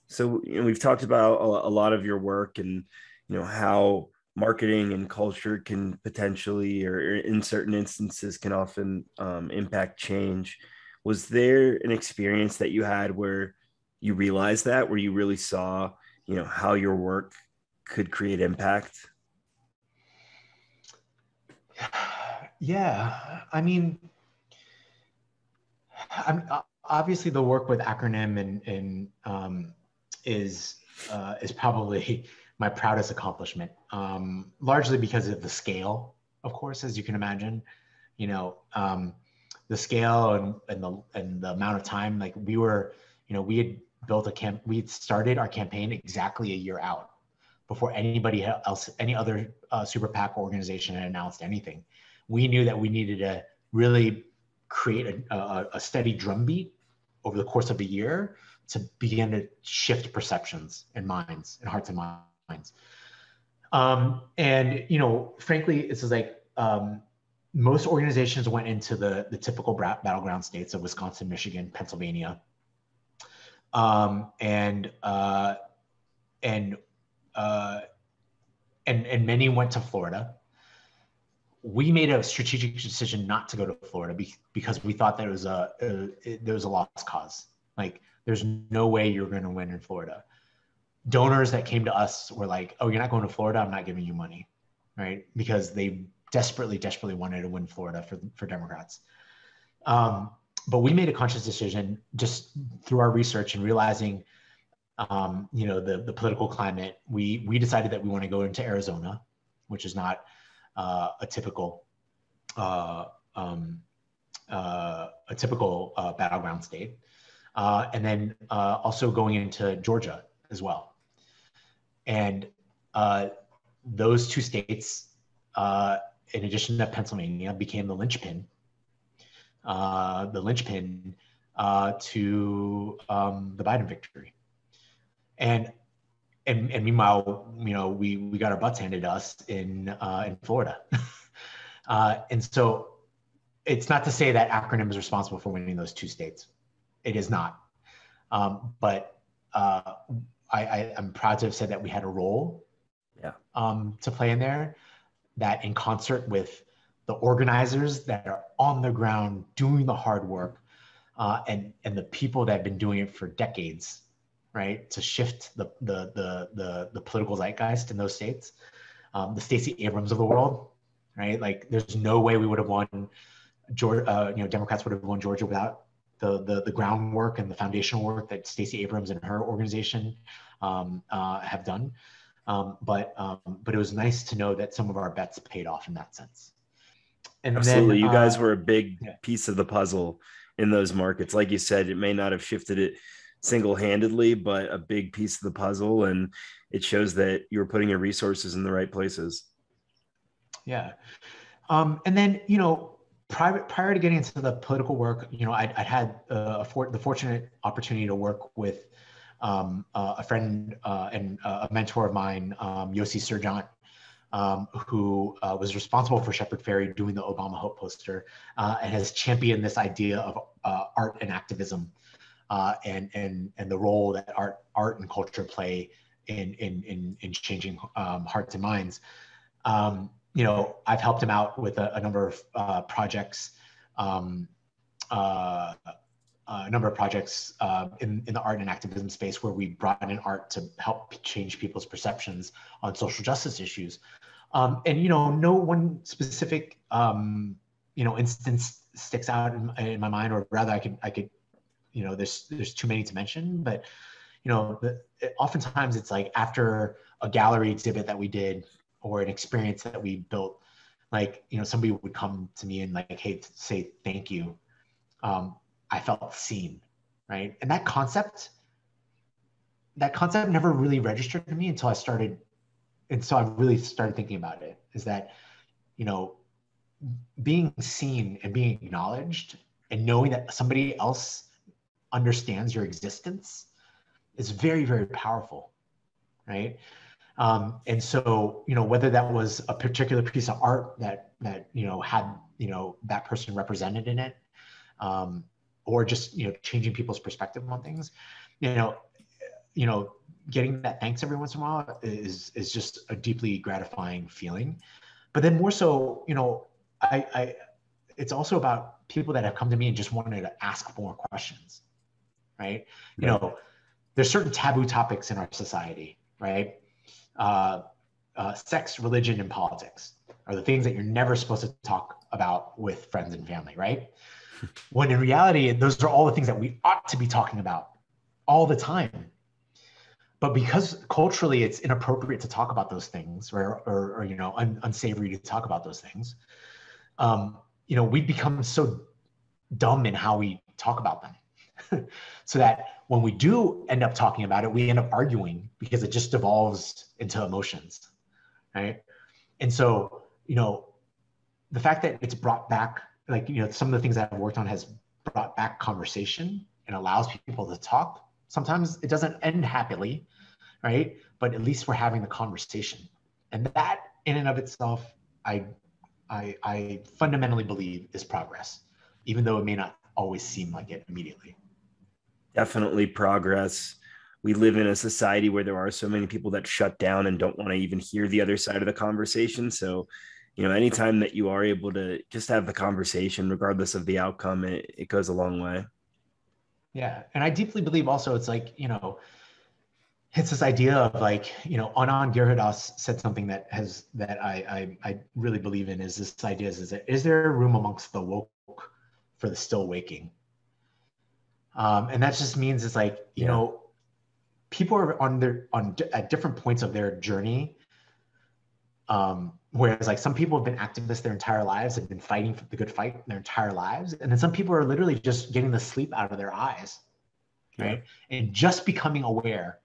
So, we've talked about a lot of your work and, how marketing and culture can potentially, or in certain instances, can often impact change. Was there an experience that you had where you realized that, where you really saw, how your work could create impact? Yeah, I mean, obviously the work with acronym and is probably my proudest accomplishment, largely because of the scale, of course, as you can imagine. The scale and the amount of time. Like we had built we'd started our campaign exactly a year out before anybody else, any other super PAC organization had announced anything. We knew that we needed to really create a steady drumbeat over the course of a year to begin to shift perceptions and minds and hearts and minds. And frankly, it's just like most organizations went into the typical battleground states of Wisconsin, Michigan, Pennsylvania, and many went to Florida. We made a strategic decision not to go to Florida because we thought that there was a lost cause. Like, there's no way you're going to win in Florida. Donors that came to us were like, "Oh, you're not going to Florida? I'm not giving you money," right? Because they desperately wanted to win Florida for Democrats. But we made a conscious decision just through our research and realizing, the political climate. We decided that we want to go into Arizona, which is not a typical battleground state, and then also going into Georgia as well. And those two states, in addition to Pennsylvania, became the linchpin to the Biden victory. And meanwhile, we got our butts handed to us in Florida. And so it's not to say that acronym is responsible for winning those two states. It is not. But I'm proud to have said that we had a role to play in there, that in concert with the organizers that are on the ground doing the hard work, and the people that have been doing it for decades, right, to shift the political zeitgeist in those states, the Stacey Abrams of the world, right? Like, there's no way we would have won Georgia. Democrats would have won Georgia without the groundwork and the foundational work that Stacey Abrams and her organization have done. But it was nice to know that some of our bets paid off in that sense. And absolutely, then, you guys were a big piece of the puzzle in those markets. Like you said, it may not have shifted it single-handedly, but a big piece of the puzzle, and it shows that you're putting your resources in the right places. Yeah. And then, prior to getting into the political work, I'd had the fortunate opportunity to work with a friend and a mentor of mine, Yossi Serjant, who was responsible for Shepard Fairey doing the Obama Hope poster, and has championed this idea of art and activism, and the role that art and culture play in changing hearts and minds. I've helped him out with a number of projects, in the art and activism space, where we brought in art to help change people's perceptions on social justice issues. And no one specific instance sticks out in my mind, or rather, I could there's too many to mention, but oftentimes it's like after a gallery exhibit that we did, or an experience that we built, like, somebody would come to me and like, hey, say thank you. I felt seen, right? And that concept never really registered to me until I really started thinking about it, is that, being seen and being acknowledged and knowing that somebody else understands your existence is very, very powerful, right? And so, whether that was a particular piece of art that had, that person represented in it, or just, changing people's perspective on things, getting that thanks every once in a while is just a deeply gratifying feeling. But then more so, it's also about people that have come to me and just wanted to ask more questions, right? There's certain taboo topics in our society, right? Sex, religion, and politics are the things that you're never supposed to talk about with friends and family, right? When in reality, those are all the things that we ought to be talking about all the time. But because culturally it's inappropriate to talk about those things, or unsavory to talk about those things, we become so dumb in how we talk about them. So that when we do end up talking about it, we end up arguing because it just devolves into emotions, right? And so, the fact that it's brought back, like, some of the things that I've worked on has brought back conversation and allows people to talk. Sometimes it doesn't end happily, right? But at least we're having the conversation. And that in and of itself, I fundamentally believe is progress, even though it may not always seem like it immediately. Definitely progress. We live in a society where there are so many people that shut down and don't want to even hear the other side of the conversation. So, anytime that you are able to just have the conversation, regardless of the outcome, it goes a long way. Yeah. And I deeply believe also it's like, it's this idea of like, Anand Girardas said something that I really believe in is this idea is there room amongst the woke for the still waking? And that just means it's like, people are at different points of their journey. Whereas like some people have been activists their entire lives, have been fighting for the good fight their entire lives. And then some people are literally just getting the sleep out of their eyes, right? Yeah. And just becoming aware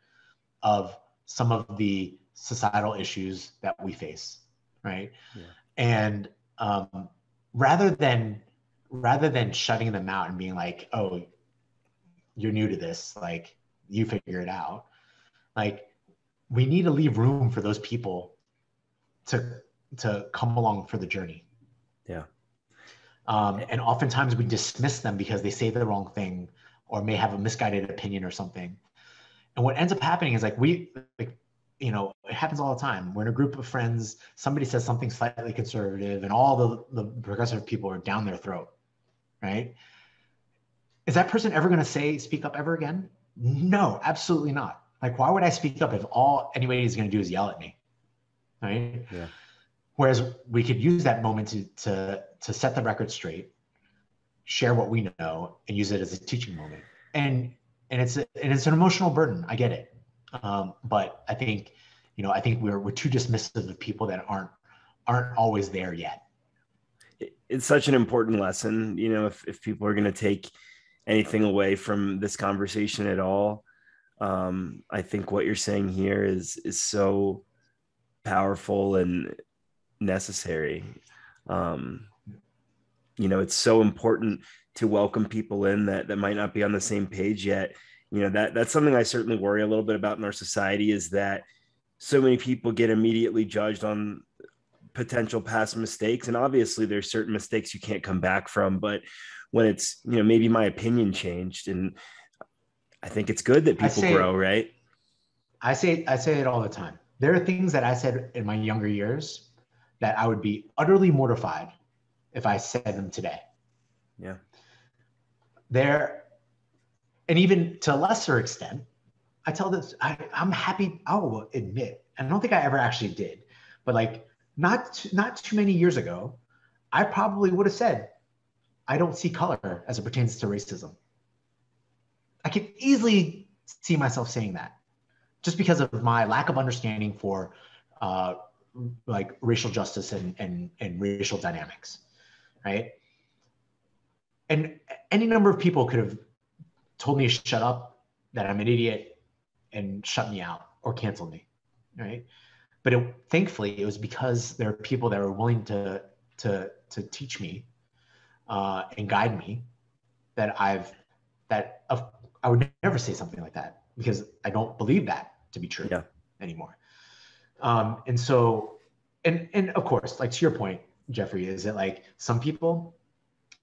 of some of the societal issues that we face, right? Yeah. And rather than shutting them out and being like, oh, you're new to this, like you figure it out. Like we need to leave room for those people to come along for the journey. Yeah. And oftentimes we dismiss them because they say the wrong thing or may have a misguided opinion or something. And what ends up happening is it happens all the time. We're in a group of friends, somebody says something slightly conservative and all the progressive people are down their throat, right? Is that person ever going to speak up ever again? No, absolutely not. Like, why would I speak up if all anybody is going to do is yell at me, right? Yeah. Whereas we could use that moment to set the record straight, share what we know, and use it as a teaching moment. And it's an emotional burden. I get it, but I think we're too dismissive of people that aren't always there yet. It's such an important lesson. If people are going to take anything away from this conversation at all, I think what you're saying here is so powerful and necessary. It's so important to welcome people in that might not be on the same page yet. That's something I certainly worry a little bit about in our society, is that so many people get immediately judged on potential past mistakes. And obviously there's certain mistakes you can't come back from, but when it's, maybe my opinion changed, and I think it's good that people grow, right? I say it all the time. There are things that I said in my younger years that I would be utterly mortified if I said them today. Yeah. And even to a lesser extent, I tell this, I'm happy, I will admit, I don't think I ever actually did, but like not too many years ago, I probably would have said, I don't see color as it pertains to racism. I can easily see myself saying that just because of my lack of understanding for like racial justice and racial dynamics, right? And any number of people could have told me to shut up, that I'm an idiot, and shut me out or canceled me, right? But thankfully, it was because there are people that are willing to teach me and guide me that I would never say something like that because I don't believe that to be true anymore. And so, and of course, like to your point, Jeffrey, is that like some people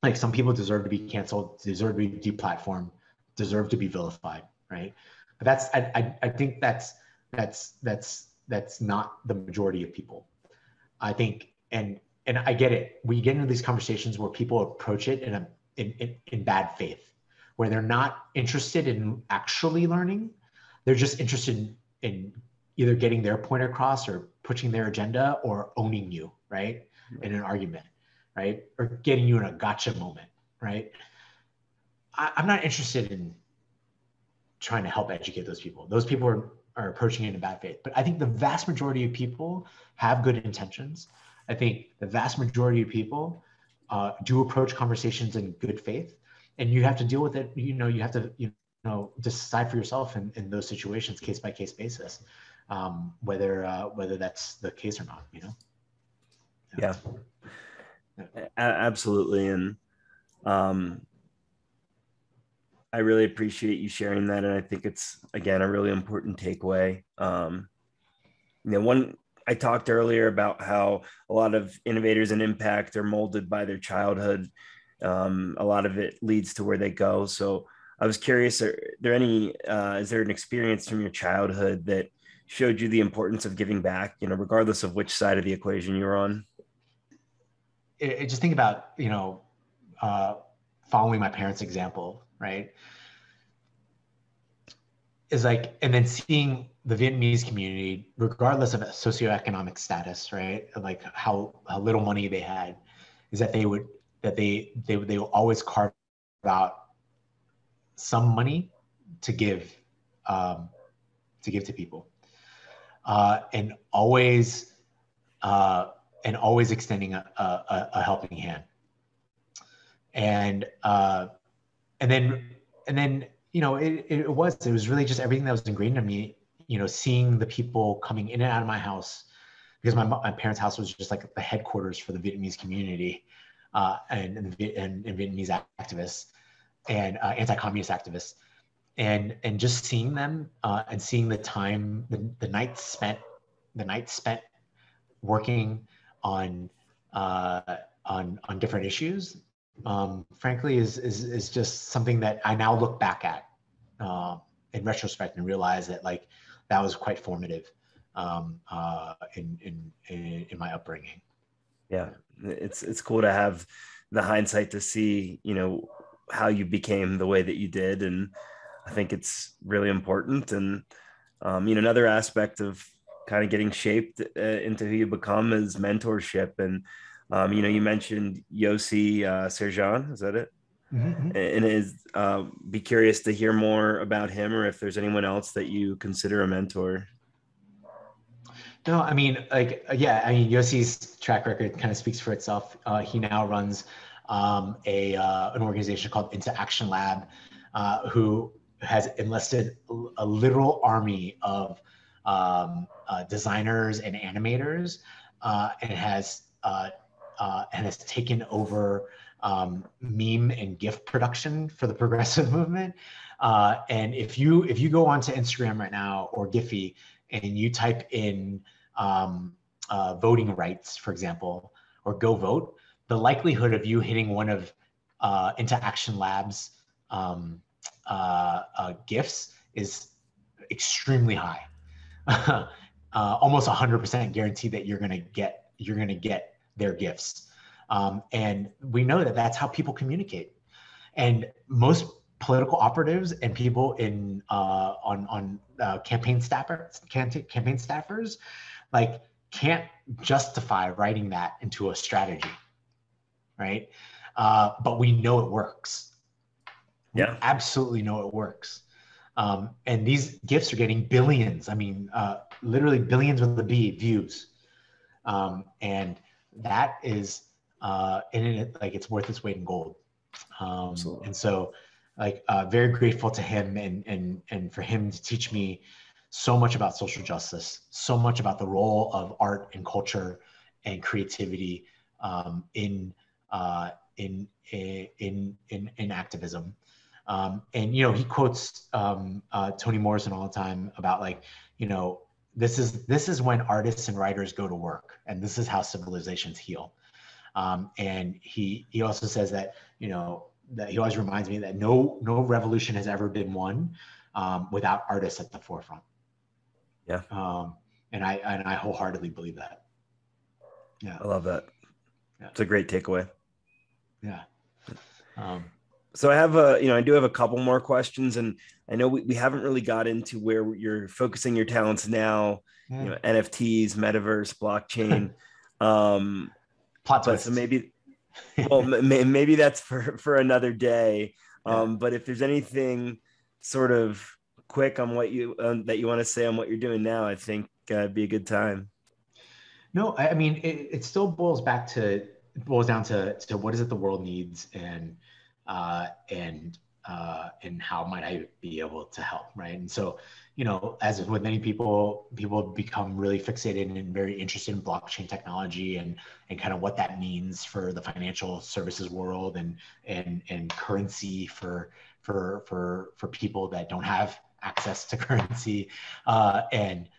deserve to be canceled, deserve to be deplatformed, deserve to be vilified, right? But I think that's not the majority of people. I think, and I get it. We get into these conversations where people approach it in bad faith, where they're not interested in actually learning. They're just interested in either getting their point across or pushing their agenda or owning you, right? In an argument, right? Or getting you in a gotcha moment, right? I'm not interested in trying to help educate those people. Those people are approaching it in bad faith. But I think the vast majority of people have good intentions. I think the vast majority of people do approach conversations in good faith, and you have to deal with it. You have to decide for yourself in those situations, case by case basis, whether that's the case or not. Yeah. Absolutely. And I really appreciate you sharing that. And I think it's, again, a really important takeaway. I talked earlier about how a lot of innovators and impact are molded by their childhood. A lot of it leads to where they go. So I was curious, is there an experience from your childhood that showed you the importance of giving back, regardless of which side of the equation you're on? Just think about, following my parents' example, right? Is like, and then seeing the Vietnamese community, regardless of socioeconomic status, right? Like how little money they had, is that they would always carve out some money to give to people, and always extending a helping hand. And then it was really just everything that was ingrained in me, seeing the people coming in and out of my house, because my parents' house was just like the headquarters for the Vietnamese community, and Vietnamese activists and anti-communist activists, and just seeing them, and seeing the time, the nights spent working on different issues, frankly, is just something that I now look back at in retrospect and realize that like that was quite formative in my upbringing. Yeah, it's cool to have the hindsight to see, how you became the way that you did, and I think it's really important. And another aspect of kind of getting shaped into who you become is mentorship. And you mentioned Yossi Serjan, is that it? Mm-hmm. And be curious to hear more about him, or if there's anyone else that you consider a mentor. No, I mean, Yossi's track record kind of speaks for itself. He now runs an organization called Into Action Lab, who has enlisted a literal army of designers and animators, and has taken over meme and GIF production for the progressive movement. And if you go onto Instagram right now or Giphy and you type in voting rights, for example, or go vote, the likelihood of you hitting one of Into Action Lab's GIFs is extremely high. Almost 100% guaranteed that you're gonna get their GIFs. And we know that that's how people communicate. And most political operatives and people in on campaign staffers like can't justify writing that into a strategy, right? But we know it works. Yeah, we absolutely know it works. And these GIFs are getting billions. I mean, literally billions with the B views, and that is it's worth its weight in gold. And so, very grateful to him and for him to teach me so much about social justice, so much about the role of art and culture and creativity in activism. And he quotes Toni Morrison all the time about this is when artists and writers go to work, and this is how civilizations heal. And he also says that that he always reminds me that no revolution has ever been won without artists at the forefront. Yeah. And I wholeheartedly believe that. Yeah. I love that. Yeah. It's a great takeaway. Yeah. So I do have a couple more questions, and I know we haven't really got into where you're focusing your talents now, NFTs, metaverse, blockchain. Plot twist. So maybe that's for another day. But if there's anything sort of quick on what that you want to say on what you're doing now, I think it'd be a good time. No, I mean, it still boils down to what is it the world needs, and how might I be able to help, right? And so, as with many people become really fixated and very interested in blockchain technology and kind of what that means for the financial services world and currency for people that don't have access to currency, and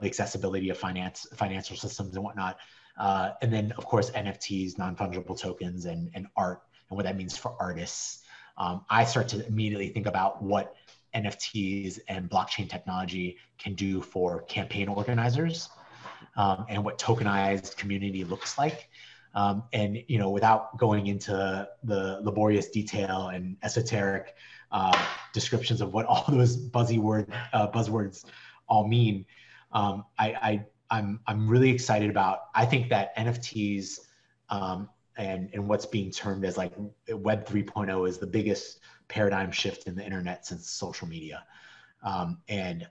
the accessibility of financial systems and whatnot. And then, of course, NFTs, non-fungible tokens, and art, and what that means for artists, I start to immediately think about what NFTs and blockchain technology can do for campaign organizers, and what tokenized community looks like. And without going into the laborious detail and esoteric descriptions of what all those buzzwords all mean, I'm really excited about. I think that NFTs and what's being termed as like Web 3.0 is the biggest paradigm shift in the internet since social media. And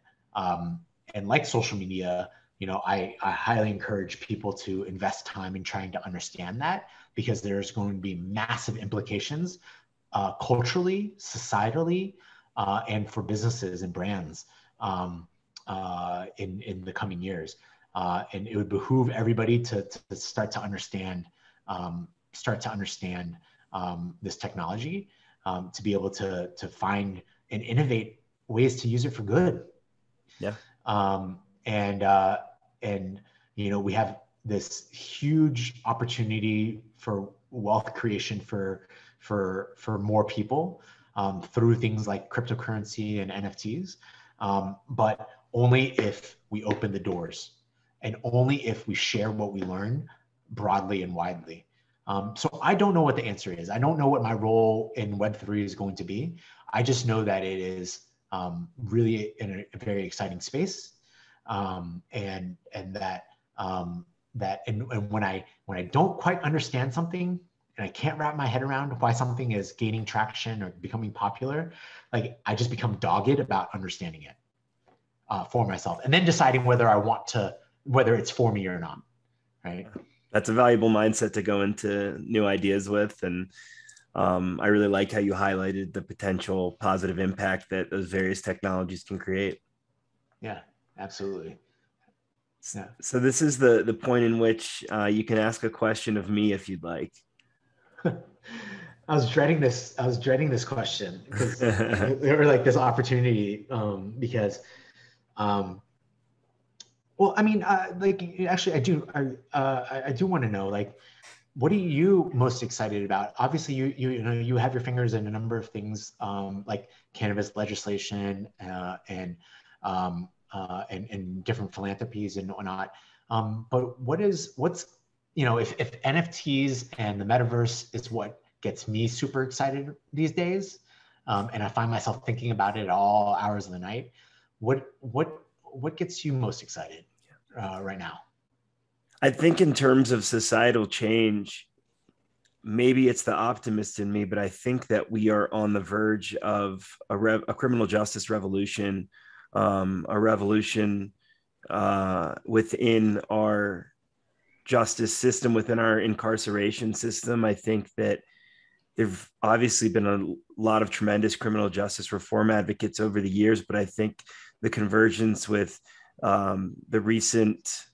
like social media, I highly encourage people to invest time in trying to understand that, because there's going to be massive implications culturally, societally, and for businesses and brands in the coming years. And it would behoove everybody to start to understand this technology, to be able to find and innovate ways to use it for good. Yeah. And we have this huge opportunity for wealth creation for more people through things like cryptocurrency and NFTs, but only if we open the doors, and only if we share what we learn broadly and widely. So I don't know what the answer is. I don't know what my role in Web3 is going to be. I just know that it is really in a very exciting space. And when I don't quite understand something, and I can't wrap my head around why something is gaining traction or becoming popular, like I just become dogged about understanding it for myself, and then deciding whether it's for me or not. Right. That's a valuable mindset to go into new ideas with. And I really like how you highlighted the potential positive impact that those various technologies can create. Yeah, absolutely. Yeah. So this is the point in which you can ask a question of me if you'd like. I was dreading this question because or like this opportunity, because well, I mean, like actually, I do want to know, like, what are you most excited about? Obviously, you have your fingers in a number of things, like cannabis legislation and different philanthropies and whatnot. But what's if NFTs and the metaverse is what gets me super excited these days, and I find myself thinking about it at all hours of the night, what gets you most excited right now? I think in terms of societal change, maybe it's the optimist in me, but I think that we are on the verge of a criminal justice revolution, a revolution within our justice system, within our incarceration system. I think that there've obviously been a lot of tremendous criminal justice reform advocates over the years, but I think the convergence with the recent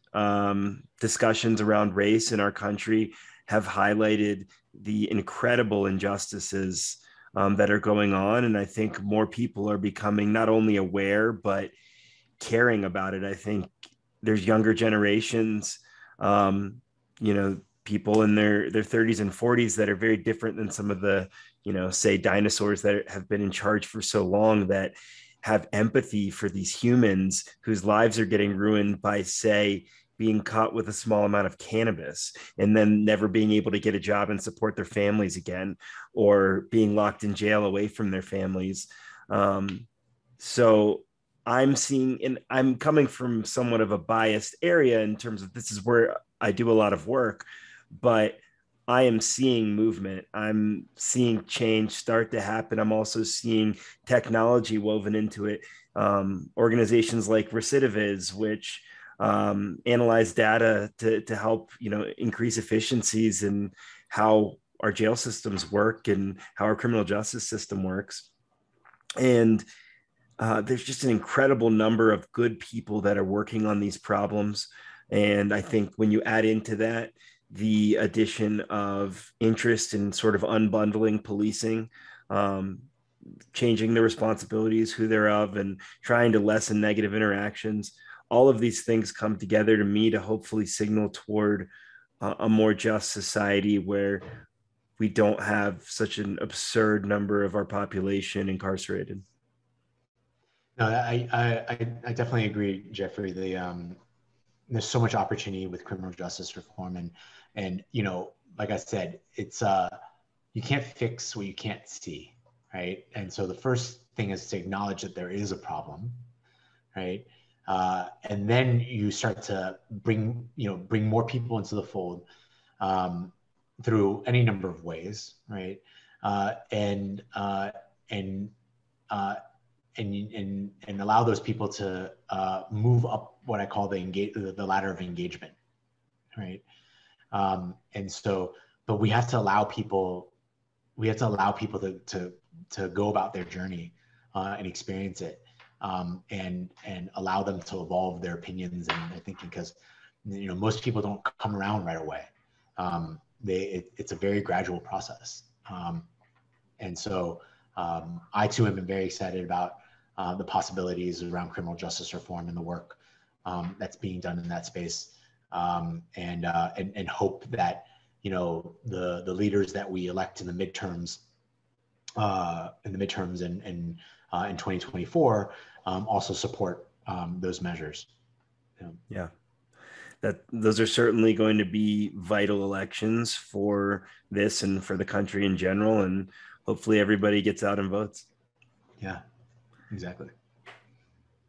discussions around race in our country have highlighted the incredible injustices that are going on. And I think more people are becoming not only aware, but caring about it. I think there's younger generations, people in their 30s and 40s that are very different than some of the, say dinosaurs that have been in charge for so long, that have empathy for these humans whose lives are getting ruined by, say, being caught with a small amount of cannabis and then never being able to get a job and support their families again, or being locked in jail away from their families. So I'm seeing, and I'm coming from somewhat of a biased area in terms of this is where I do a lot of work, but I am seeing movement. I'm seeing change start to happen. I'm also seeing technology woven into it. Organizations like Recidiviz, which analyze data to help, increase efficiencies in how our jail systems work and how our criminal justice system works. And there's just an incredible number of good people that are working on these problems. And I think when you add into that the addition of interest in sort of unbundling policing, changing the responsibilities, who they're of, and trying to lessen negative interactions, all of these things come together to me to hopefully signal toward a more just society where we don't have such an absurd number of our population incarcerated. No, I definitely agree, Jeffrey. There's so much opportunity with criminal justice reform, and you know, like I said, it's you can't fix what you can't see, right? And so the first thing is to acknowledge that there is a problem, right? And then you start to bring more people into the fold through any number of ways, right? And allow those people to move up what I call the ladder of engagement, right? And so, but we have to allow people to go about their journey and experience it, and allow them to evolve their opinions and their thinking, because most people don't come around right away. It's a very gradual process, and so I too have been very excited about the possibilities around criminal justice reform and the work that's being done in that space, and hope that the leaders that we elect in the midterms and in 2024 also support those measures. Yeah, that those are certainly going to be vital elections for this and for the country in general, and hopefully everybody gets out and votes. Yeah, exactly.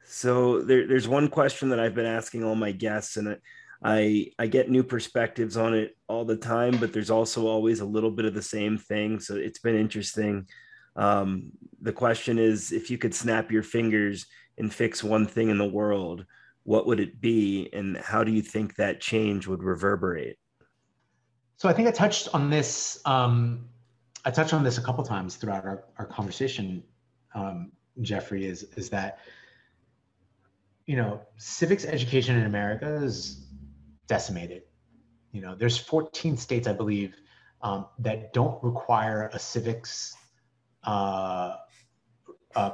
So there's one question that I've been asking all my guests, and I get new perspectives on it all the time, but there's also always a little bit of the same thing. So it's been interesting. The question is, if you could snap your fingers and fix one thing in the world, what would it be? And how do you think that change would reverberate? So I think I touched on this a couple times throughout our conversation, Jeffrey, is that, civics education in America is decimated. There's 14 states, I believe, that don't require a civics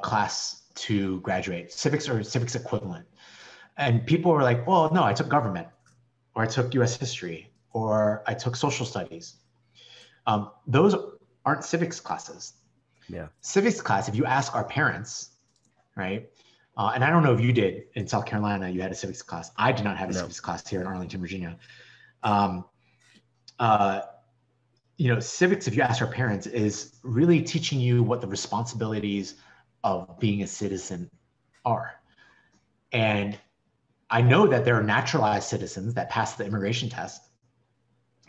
class to graduate, civics or civics equivalent. And people were like, well, no, I took government, or I took US history, or I took social studies. Those aren't civics classes. Yeah. Civics class, if you ask our parents, right? And I don't know if you did in South Carolina, you had a civics class. I did not have a civics class here in Arlington, Virginia. Civics, if you ask our parents, is really teaching you what the responsibilities of being a citizen are. And I know that there are naturalized citizens that pass the immigration test,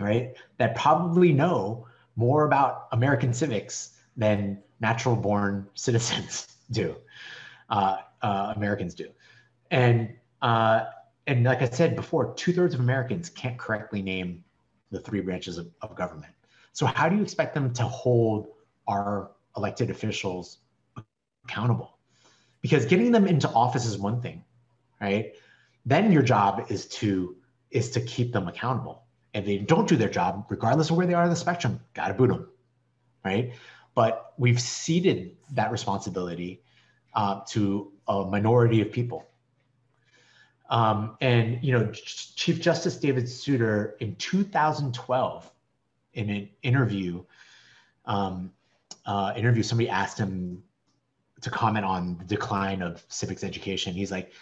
right? That probably know more about American civics than natural born citizens do, Americans do. And like I said before, 2/3 of Americans can't correctly name the three branches of government. So how do you expect them to hold our elected officials accountable? Because getting them into office is one thing, right? Then your job is to keep them accountable. If they don't do their job, regardless of where they are on the spectrum, gotta boot them, right? But we've ceded that responsibility to a minority of people. Chief Justice David Souter in 2012, in an interview, somebody asked him to comment on the decline of civics education. He's like,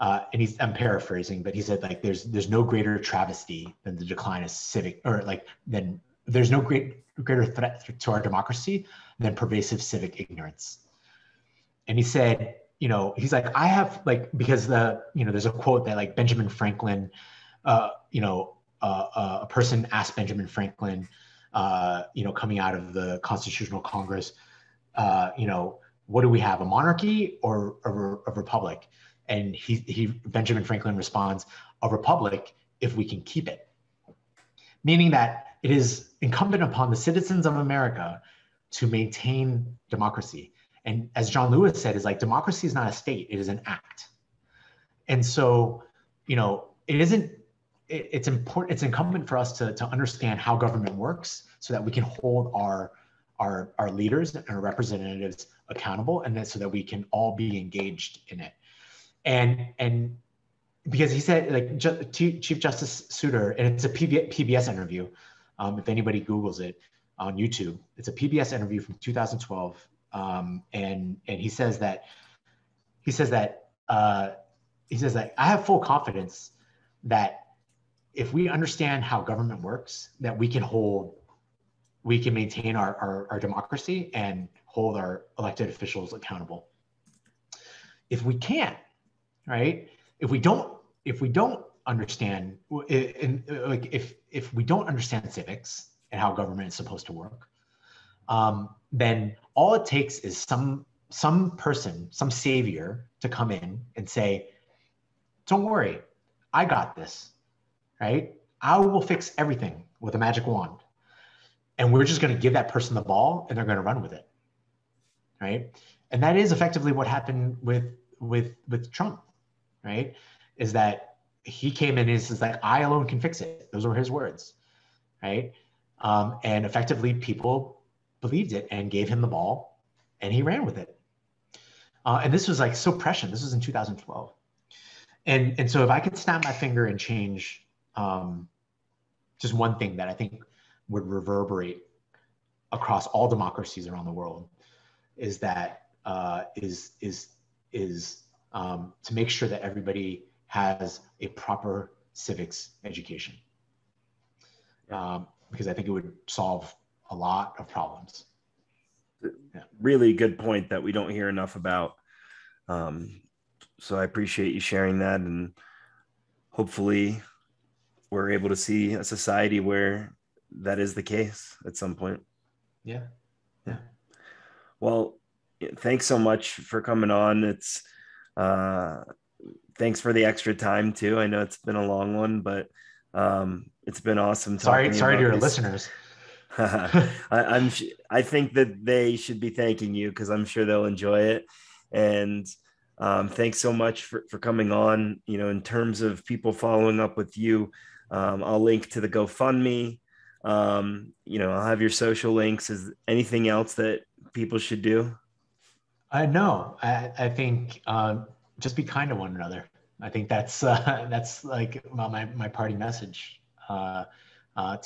I'm paraphrasing, but he said, like, there's no greater travesty than the decline of civic, or like, there's no greater threat to our democracy than pervasive civic ignorance. And he said, he's like, I have, like, because there's a quote that, like, Benjamin Franklin, a person asked Benjamin Franklin, coming out of the Constitutional Congress, what do we have, a monarchy or a republic? And Benjamin Franklin responds, a republic if we can keep it. Meaning that it is incumbent upon the citizens of America to maintain democracy. And as John Lewis said, is like, democracy is not a state, it is an act. And so, it's important, it's incumbent for us to understand how government works so that we can hold our leaders and our representatives accountable, and then so that we can all be engaged in it. And because he said, like, Chief Justice Souter, and it's a PBS interview, if anybody Googles it, on YouTube. It's a PBS interview from 2012, and he says that I have full confidence that if we understand how government works, that we can maintain our democracy and hold our elected officials accountable. If we can't, right? If we don't understand, if we don't understand civics and how government is supposed to work, then all it takes is some person, some savior to come in and say, "Don't worry, I got this, right? I will fix everything with a magic wand." And we're just going to give that person the ball and they're going to run with it, right? And that is effectively what happened with Trump, right? Is that he came in and is like, "I alone can fix it." Those were his words, right? And effectively people believed it and gave him the ball and he ran with it. And this was like so prescient. This was in 2012. And so if I could snap my finger and change just one thing that I think would reverberate across all democracies around the world, is that to make sure that everybody has a proper civics education, because I think it would solve a lot of problems. Yeah. Really good point that we don't hear enough about. So I appreciate you sharing that, and hopefully we're able to see a society where that is the case at some point. Yeah. Well, thanks so much for coming on. It's thanks for the extra time too. I know it's been a long one, but it's been awesome talking. Sorry to your listeners. I think that they should be thanking you, because I'm sure they'll enjoy it. And thanks so much for coming on. In terms of people following up with you, I'll link to the GoFundMe. I'll have your social links. Is anything else that people should do? No, I think just be kind to one another. I think that's like my party message to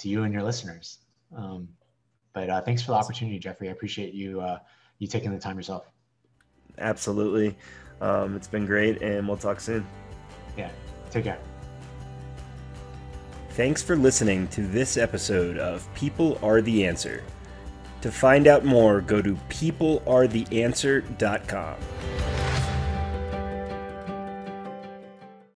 you and your listeners. But thanks for the opportunity, Jeffrey. I appreciate you taking the time yourself. Absolutely. It's been great, and we'll talk soon. Yeah, take care. Thanks for listening to this episode of People Are the Answer. To find out more, go to peoplearetheanswer.com.